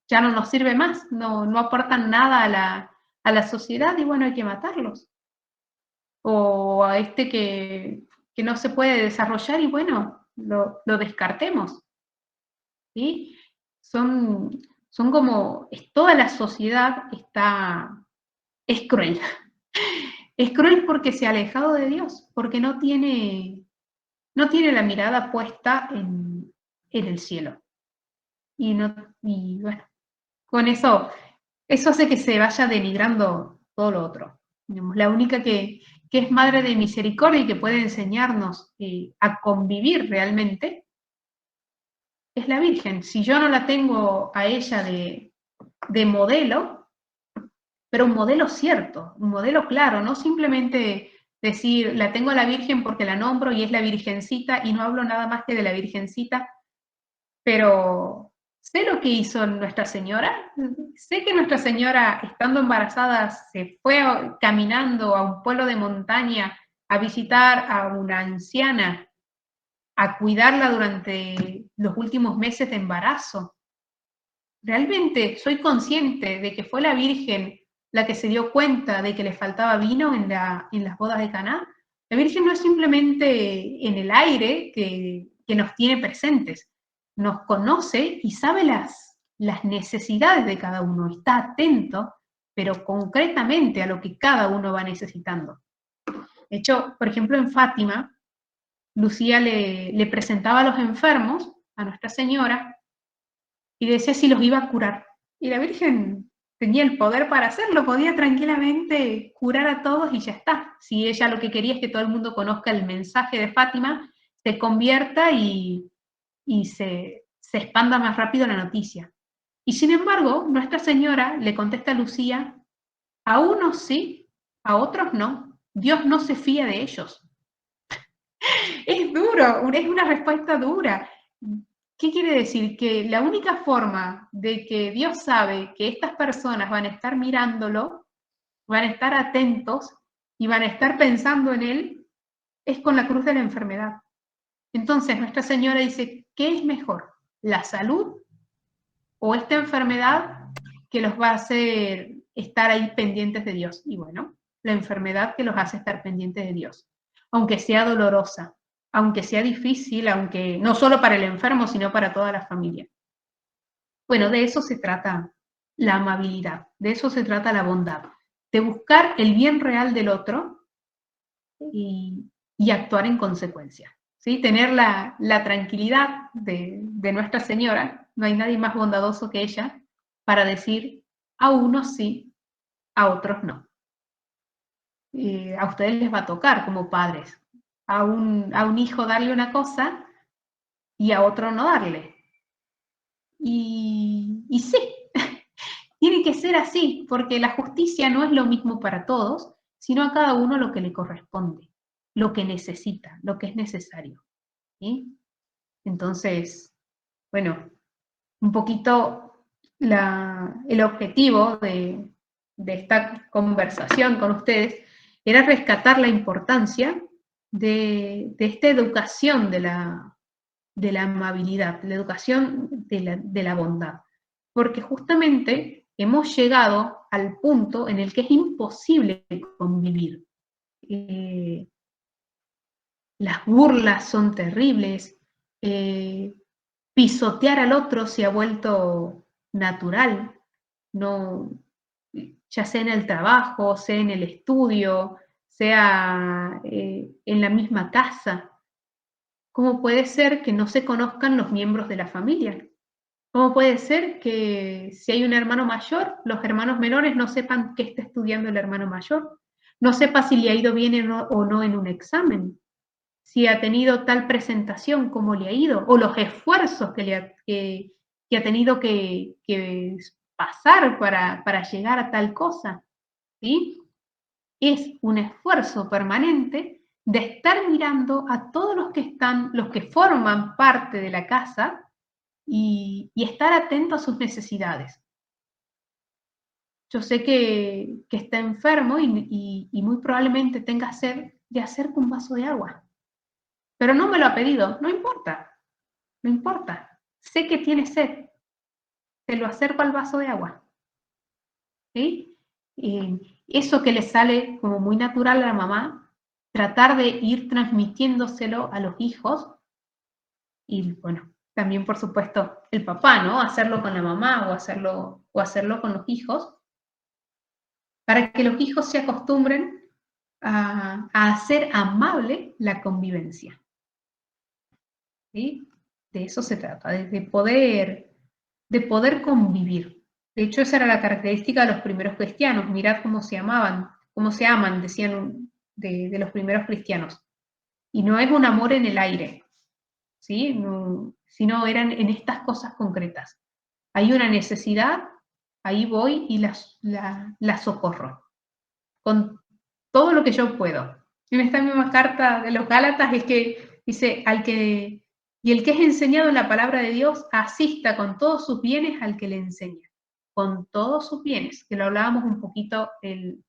A: ya no nos sirve más, no aportan nada a la sociedad y bueno, hay que matarlos. O a este que no se puede desarrollar y bueno, lo descartemos. ¿Sí? Son como, toda la sociedad es cruel. Es cruel porque se ha alejado de Dios, porque no tiene la mirada puesta en el cielo. Y bueno, con eso hace que se vaya denigrando todo lo otro. Digamos, la única que es madre de misericordia y que puede enseñarnos a convivir realmente es la Virgen. Si yo no la tengo a ella de modelo, pero un modelo cierto, un modelo claro, no simplemente decir, la tengo a la Virgen porque la nombro y es la Virgencita y no hablo nada más que de la Virgencita, pero sé lo que hizo Nuestra Señora, sé que Nuestra Señora, estando embarazada, se fue caminando a un pueblo de montaña a visitar a una anciana, a cuidarla durante los últimos meses de embarazo. Realmente soy consciente de que fue la Virgen la que se dio cuenta de que le faltaba vino en las bodas de Caná. La Virgen no es simplemente en el aire que nos tiene presentes, nos conoce y sabe las necesidades de cada uno, está atento, pero concretamente a lo que cada uno va necesitando. De hecho, por ejemplo, en Fátima, Lucía le presentaba a los enfermos a Nuestra Señora y decía si los iba a curar. Y la Virgen tenía el poder para hacerlo, podía tranquilamente curar a todos y ya está. Si ella lo que quería es que todo el mundo conozca el mensaje de Fátima, se convierta y se expanda más rápido la noticia. Y sin embargo, Nuestra Señora le contesta a Lucía, a unos sí, a otros no. Dios no se fía de ellos. Es duro, es una respuesta dura. ¿Qué quiere decir? Que la única forma de que Dios sabe que estas personas van a estar mirándolo, van a estar atentos y van a estar pensando en Él, es con la cruz de la enfermedad. Entonces Nuestra Señora dice, ¿qué es mejor? ¿La salud o esta enfermedad que los va a hacer estar ahí pendientes de Dios? Y bueno, la enfermedad que los hace estar pendientes de Dios, aunque sea dolorosa, aunque sea difícil, aunque no solo para el enfermo, sino para toda la familia. Bueno, de eso se trata la amabilidad, de eso se trata la bondad, de buscar el bien real del otro y actuar en consecuencia. ¿Sí? Tener la tranquilidad de Nuestra Señora, no hay nadie más bondadoso que ella, para decir a unos sí, a otros no. A ustedes les va a tocar como padres, a un hijo darle una cosa y a otro no darle. Y sí, tiene que ser así, porque la justicia no es lo mismo para todos, sino a cada uno lo que le corresponde, lo que necesita, lo que es necesario. ¿Sí? Entonces, bueno, un poquito el objetivo de esta conversación con ustedes era rescatar la importancia de esta educación de la amabilidad, la educación de la bondad, porque justamente hemos llegado al punto en el que es imposible convivir. Las burlas son terribles, pisotear al otro se ha vuelto natural, no, ya sea en el trabajo, sea en el estudio, sea en la misma casa. ¿Cómo puede ser que no se conozcan los miembros de la familia? ¿Cómo puede ser que si hay un hermano mayor, los hermanos menores no sepan qué está estudiando el hermano mayor? No sepa si le ha ido bien o no en un examen, si ha tenido tal presentación, cómo le ha ido, o los esfuerzos que ha tenido que pasar para llegar a tal cosa. ¿Sí? Es un esfuerzo permanente de estar mirando a todos los que forman parte de la casa y estar atento a sus necesidades. Yo sé que está enfermo y muy probablemente tenga sed, le acerco un vaso de agua. Pero no me lo ha pedido, no importa, no importa. Sé que tiene sed, se lo acerco al vaso de agua. ¿Sí? Eso que le sale como muy natural a la mamá, tratar de ir transmitiéndoselo a los hijos y, bueno, también por supuesto el papá, ¿no? Hacerlo con la mamá o hacerlo con los hijos, para que los hijos se acostumbren a hacer amable la convivencia. ¿Sí? De eso se trata, de poder convivir. De hecho, esa era la característica de los primeros cristianos. Mirad cómo se amaban, cómo se aman, decían de los primeros cristianos. Y no es un amor en el aire, ¿sí? No, sino eran en estas cosas concretas. Hay una necesidad, ahí voy y la socorro. Con todo lo que yo puedo. En esta misma carta de los Gálatas es que dice, y el que es enseñado en la palabra de Dios, asista con todos sus bienes al que le enseña. Con todos sus bienes, que lo hablábamos un poquito en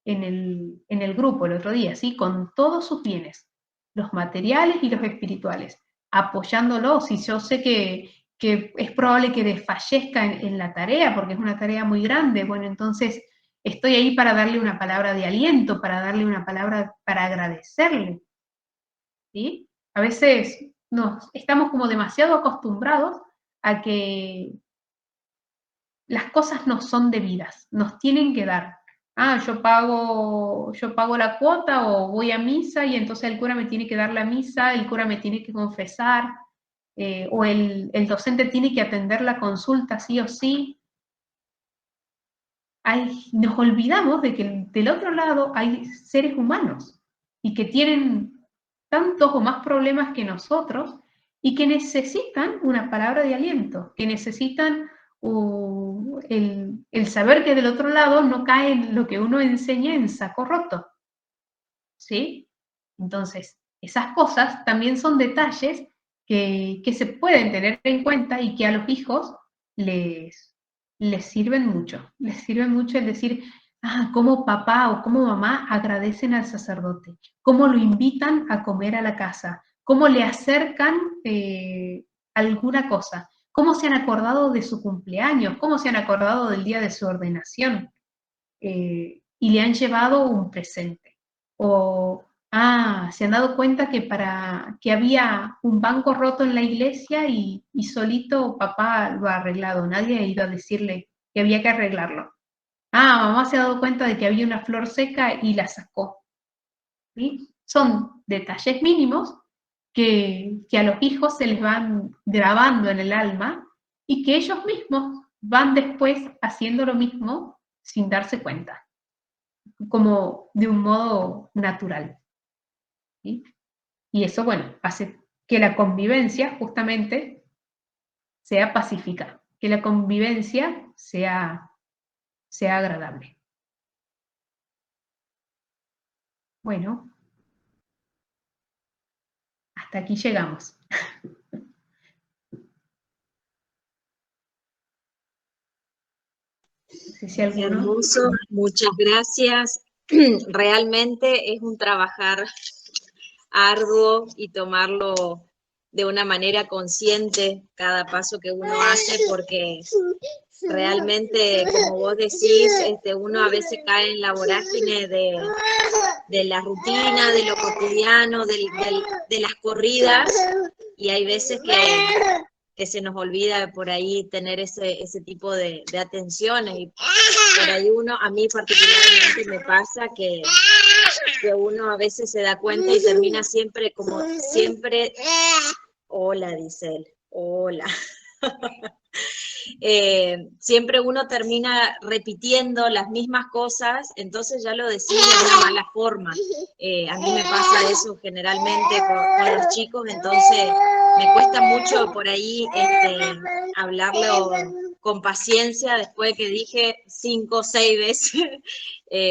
A: el grupo el otro día, ¿sí? Con todos sus bienes, los materiales y los espirituales, apoyándolos. Y yo sé que es probable que desfallezca en la tarea, porque es una tarea muy grande. Bueno, entonces estoy ahí para darle una palabra de aliento, para darle una palabra para agradecerle, ¿sí? A veces estamos como demasiado acostumbrados a que las cosas nos son debidas, nos tienen que dar. Ah, yo pago la cuota o voy a misa y entonces el cura me tiene que dar la misa, el cura me tiene que confesar, o el docente tiene que atender la consulta sí o sí. Nos olvidamos de que del otro lado hay seres humanos y que tienen tantos o más problemas que nosotros y que necesitan una palabra de aliento, que necesitan el saber que del otro lado no cae lo que uno enseña en saco roto. ¿Sí? Entonces, esas cosas también son detalles que se pueden tener en cuenta y que a los hijos les sirven mucho. Les sirve mucho el decir, cómo papá o cómo mamá agradecen al sacerdote, cómo lo invitan a comer a la casa, cómo le acercan alguna cosa, cómo se han acordado de su cumpleaños, cómo se han acordado del día de su ordenación y le han llevado un presente. O, se han dado cuenta que había un banco roto en la iglesia y solito papá lo ha arreglado, nadie ha ido a decirle que había que arreglarlo. Mamá se ha dado cuenta de que había una flor seca y la sacó. ¿Sí? Son detalles mínimos que a los hijos se les van grabando en el alma y que ellos mismos van después haciendo lo mismo sin darse cuenta, como de un modo natural. ¿Sí? Y eso, bueno, hace que la convivencia justamente sea pacífica, que la convivencia sea agradable. Bueno, hasta aquí llegamos. No sé si alguno...
E: Hermoso, muchas gracias. Realmente es un trabajar arduo y tomarlo de una manera consciente cada paso que uno hace, porque realmente, como vos decís, uno a veces cae en la vorágine de la rutina, de lo cotidiano, de las corridas, y hay veces que se nos olvida por ahí tener ese tipo de atenciones, y por ahí a mí particularmente me pasa que uno a veces se da cuenta y termina siempre hola, dice él, hola. Siempre uno termina repitiendo las mismas cosas, entonces ya lo decide de una mala forma. A mí me pasa eso generalmente con los chicos, entonces me cuesta mucho por ahí hablarlo con paciencia después de que dije 5 o 6 veces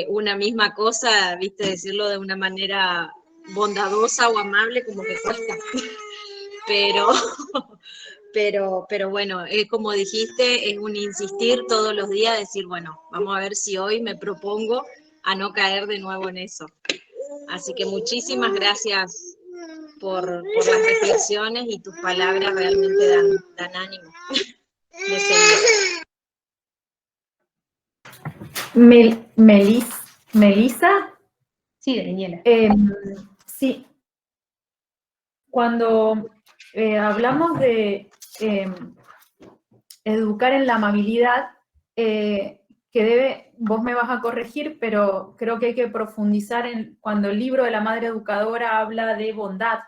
E: una misma cosa, viste, decirlo de una manera bondadosa o amable como que cuesta. Pero bueno, como dijiste, es un insistir todos los días, decir, bueno, vamos a ver si hoy me propongo a no caer de nuevo en eso. Así que muchísimas gracias por las reflexiones, y tus palabras realmente dan ánimo de seguir.
D: Melissa,
A: Sí, Daniela.
D: sí, cuando hablamos de educar en la amabilidad, vos me vas a corregir, pero creo que hay que profundizar en cuando el libro de la Madre Educadora habla de bondad.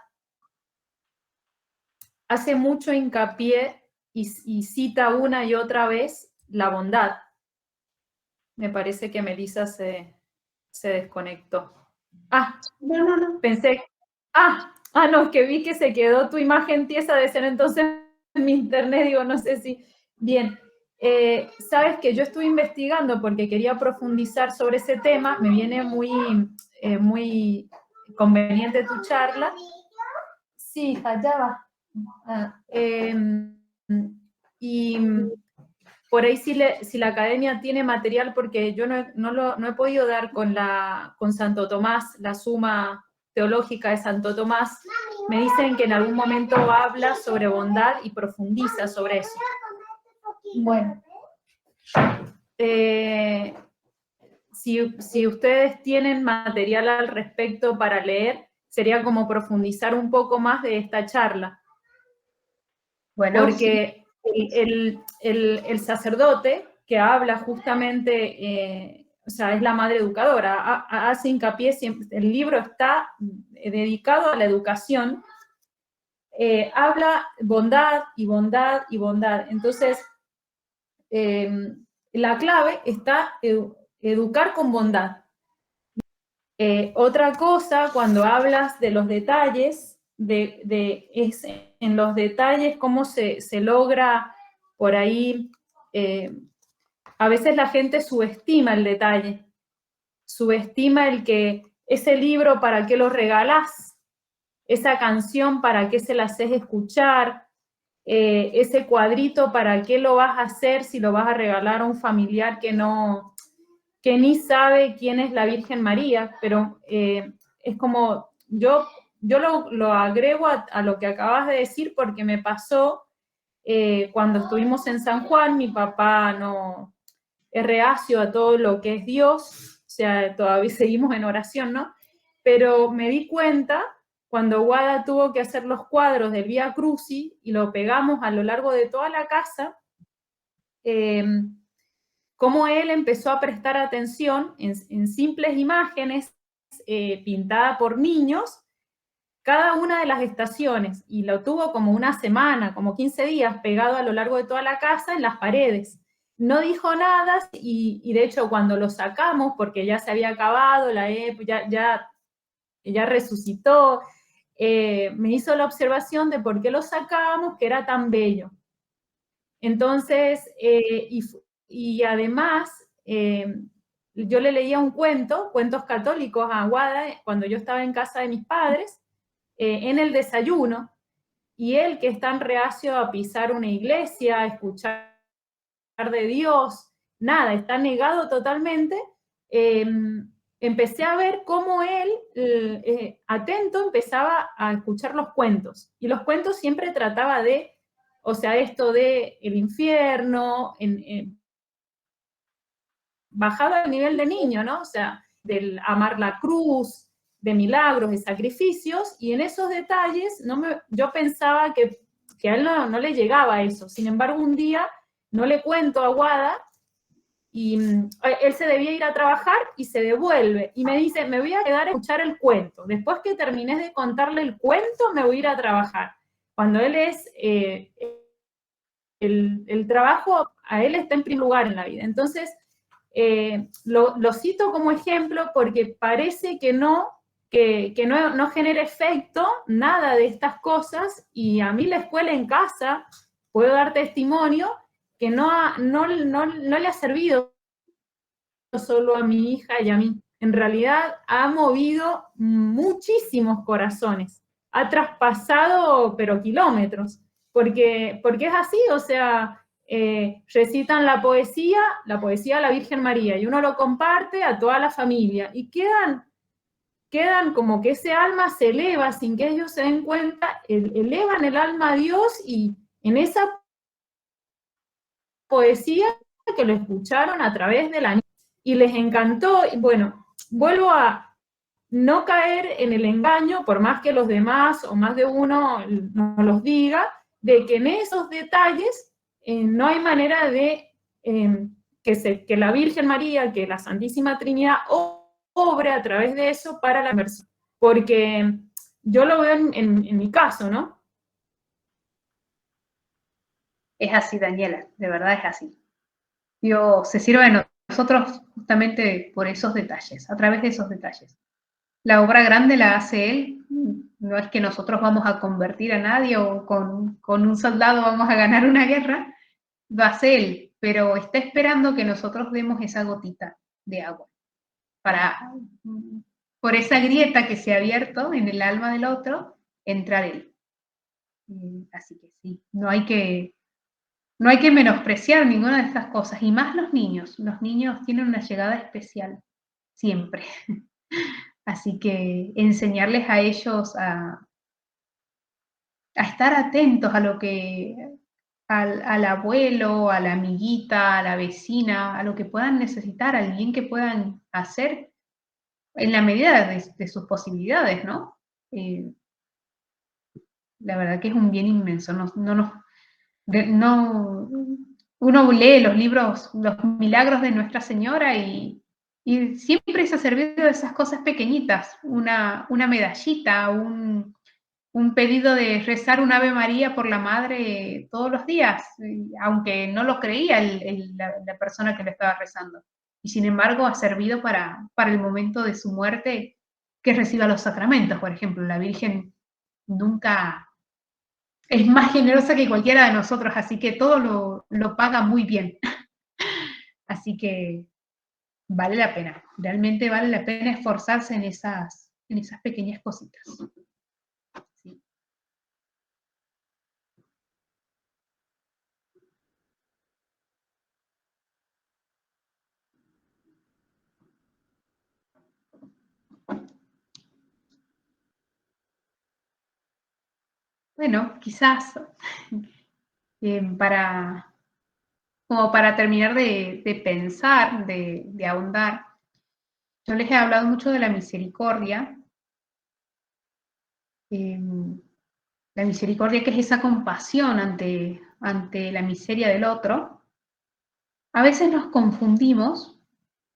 D: Hace mucho hincapié y cita una y otra vez la bondad. Me parece que Melissa se desconectó.
A: No.
D: Pensé, no, es que vi que se quedó tu imagen tiesa, de ser entonces en mi internet, digo, no sé si, bien. Sabes que yo estuve investigando porque quería profundizar sobre ese tema, me viene muy conveniente tu charla. Sí, hija, ya va. Y por ahí si la academia tiene material, porque yo no he podido dar con Santo Tomás, la suma teológica de Santo Tomás, me dicen que en algún momento habla sobre bondad y profundiza sobre eso. Bueno, si ustedes tienen material al respecto para leer, sería como profundizar un poco más de esta charla.
A: Bueno,
D: porque el sacerdote que habla justamente, o sea, es la madre educadora, hace hincapié siempre, el libro está dedicado a la educación, habla bondad y bondad y bondad. Entonces, la clave está educar con bondad. Otra cosa, cuando hablas de los detalles, es en los detalles cómo se logra por ahí, a veces la gente subestima el detalle, subestima el que ese libro para qué lo regalás, esa canción para qué se la haces escuchar, ese cuadrito para qué lo vas a hacer si lo vas a regalar a un familiar que ni sabe quién es la Virgen María, pero es como, yo lo agrego a lo que acabas de decir porque me pasó cuando estuvimos en San Juan. Mi papá no es reacio a todo lo que es Dios, o sea, todavía seguimos en oración, ¿no? Pero me di cuenta cuando Guada tuvo que hacer los cuadros del Vía Crucis y lo pegamos a lo largo de toda la casa, cómo él empezó a prestar atención en simples imágenes pintadas por niños, cada una de las estaciones, y lo tuvo como una semana, como 15 días, pegado a lo largo de toda la casa en las paredes. No dijo nada, y de hecho cuando lo sacamos, porque ya se había acabado, ya resucitó, me hizo la observación de por qué lo sacábamos, que era tan bello. Entonces, y además, yo le leía cuentos católicos a Guada, cuando yo estaba en casa de mis padres, en el desayuno, y él, que es tan reacio a pisar una iglesia, a escuchar de Dios, nada, está negado totalmente, empecé a ver cómo él, atento, empezaba a escuchar los cuentos, y los cuentos siempre trataba de, o sea, esto de el infierno, bajado al nivel de niño, ¿no? O sea, del amar la cruz, de milagros, de sacrificios, y en esos detalles yo pensaba que a él no le llegaba eso. Sin embargo, un día no le cuento a Guada, y él se debía ir a trabajar y se devuelve, y me dice, me voy a quedar a escuchar el cuento. Después que termines de contarle el cuento, me voy a ir a trabajar. Cuando él es... el trabajo a él está en primer lugar en la vida. Entonces, lo cito como ejemplo porque parece que no genera efecto nada de estas cosas, y a mí la escuela en casa, puedo dar testimonio, que no le ha servido solo a mi hija y a mí. en realidad ha movido muchísimos corazones, ha traspasado, pero kilómetros, porque es así, o sea, recitan la poesía de la Virgen María, y uno lo comparte a toda la familia, y quedan como que ese alma se eleva sin que ellos se den cuenta, elevan el alma a Dios, y en esa poesía que lo escucharon a través de la niña, y les encantó, y bueno, vuelvo a no caer en el engaño, por más que los demás o más de uno nos los diga, de que en esos detalles no hay manera de que la Virgen María, que la Santísima Trinidad obre a través de eso para la inversión. Porque yo lo veo en mi caso, ¿no?
A: Es así, Daniela, de verdad es así. Dios se sirve de nosotros justamente por esos detalles, a través de esos detalles. La obra grande la hace Él, no es que nosotros vamos a convertir a nadie o con un soldado vamos a ganar una guerra, lo hace Él, pero está esperando que nosotros demos esa gotita de agua para, por esa grieta que se ha abierto en el alma del otro, entrar Él. Así que sí, no hay que menospreciar ninguna de estas cosas, y más los niños tienen una llegada especial, siempre. Así que enseñarles a ellos a estar atentos a lo que, al abuelo, a la amiguita, a la vecina, a lo que puedan necesitar, al bien que puedan hacer en la medida de sus posibilidades, ¿no? La verdad que es un bien inmenso, uno lee los libros, los milagros de Nuestra Señora y siempre se ha servido de esas cosas pequeñitas, una medallita, un pedido de rezar un Ave María por la madre todos los días, aunque no lo creía la persona que lo estaba rezando. Y sin embargo ha servido para el momento de su muerte, que reciba los sacramentos, por ejemplo. La Virgen nunca es más generosa que cualquiera de nosotros, así que todo lo paga muy bien. Así que vale la pena, realmente vale la pena esforzarse en esas pequeñas cositas. Sí. Bueno, quizás como para terminar de pensar, de ahondar, yo les he hablado mucho de la misericordia. La misericordia, que es esa compasión ante la miseria del otro. A veces nos confundimos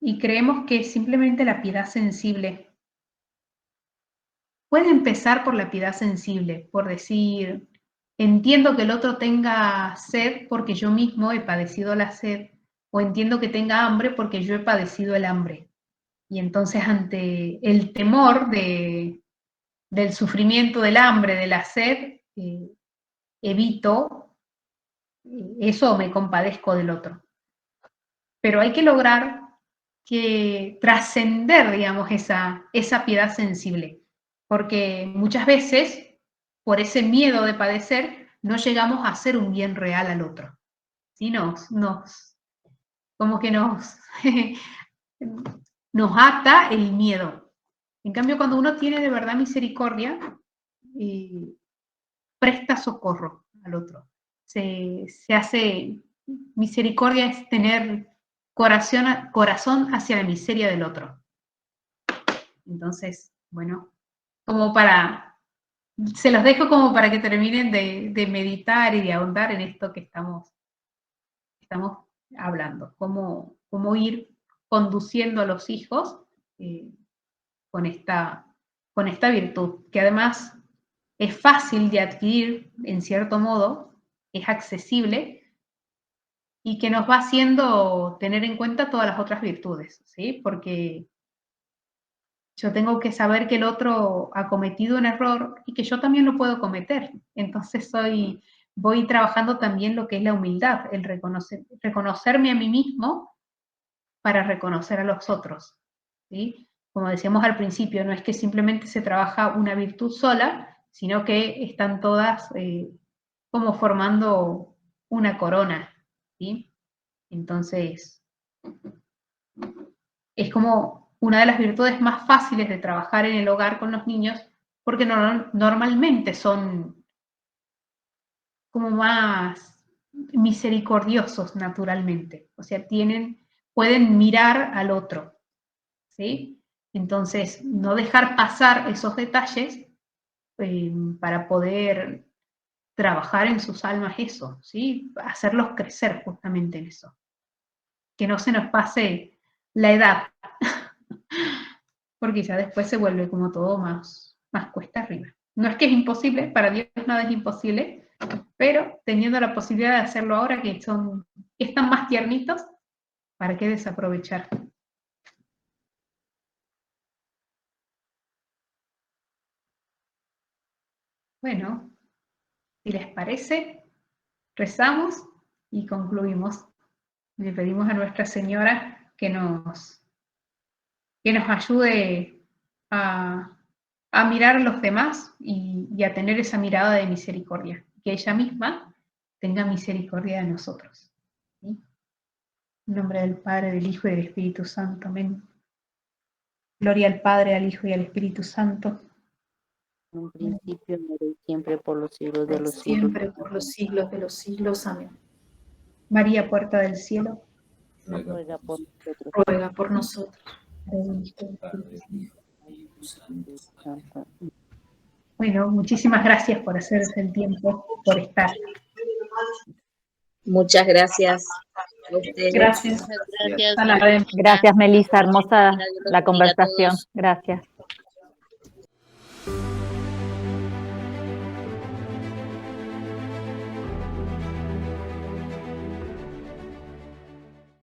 A: y creemos que es simplemente la piedad sensible. Puede empezar por la piedad sensible, por decir, entiendo que el otro tenga sed porque yo mismo he padecido la sed, o entiendo que tenga hambre porque yo he padecido el hambre. Y entonces, ante el temor del sufrimiento, del hambre, de la sed, evito eso, o me compadezco del otro. Pero hay que lograr trascender, digamos, esa piedad sensible, porque muchas veces, por ese miedo de padecer, no llegamos a hacer un bien real al otro. ¿Sí? Como que nos ata el miedo. En cambio, cuando uno tiene de verdad misericordia, presta socorro al otro. Se hace, misericordia es tener corazón hacia la miseria del otro. Entonces, bueno, se los dejo como para que terminen de meditar y de ahondar en esto que estamos hablando, cómo ir conduciendo a los hijos con esta virtud, que además es fácil de adquirir, en cierto modo, es accesible, y que nos va haciendo tener en cuenta todas las otras virtudes, ¿sí? Porque yo tengo que saber que el otro ha cometido un error y que yo también lo puedo cometer. Entonces voy trabajando también lo que es la humildad, el reconocerme a mí mismo para reconocer a los otros, ¿sí? como decíamos al principio, no es que simplemente se trabaja una virtud sola, sino que están todas como formando una corona, ¿sí? Entonces, es como una de las virtudes más fáciles de trabajar en el hogar con los niños, porque normalmente son como más misericordiosos naturalmente, o sea, pueden mirar al otro, ¿sí? Entonces, no dejar pasar esos detalles para poder trabajar en sus almas eso, ¿sí? Hacerlos crecer justamente en eso. Que no se nos pase la edad, porque ya después se vuelve como todo más cuesta arriba. No es que es imposible, para Dios nada es imposible, pero teniendo la posibilidad de hacerlo ahora que están más tiernitos, ¿para qué desaprovechar? Bueno, si les parece, rezamos y concluimos. Le pedimos a Nuestra Señora que nos ayude a mirar a los demás y a tener esa mirada de misericordia, que ella misma tenga misericordia de nosotros. ¿Sí? En nombre del Padre, del Hijo y del Espíritu Santo. Amén. Gloria al Padre, al Hijo y al Espíritu Santo.
B: En un principio, ahora y siempre, por los siglos de los siglos.
D: Siempre, por los siglos de los siglos. Amén.
A: María, puerta del cielo,
B: Ruega por nosotros.
D: Ruega por nosotros.
B: Santo.
A: Bueno, muchísimas gracias por hacerse el tiempo, por estar.
E: Muchas gracias a ustedes.
D: Gracias.
B: Gracias.
D: A la red.
F: Gracias, Melissa, hermosa
E: Dios los
F: la
E: bendiga a
F: conversación.
E: todos.
F: Gracias.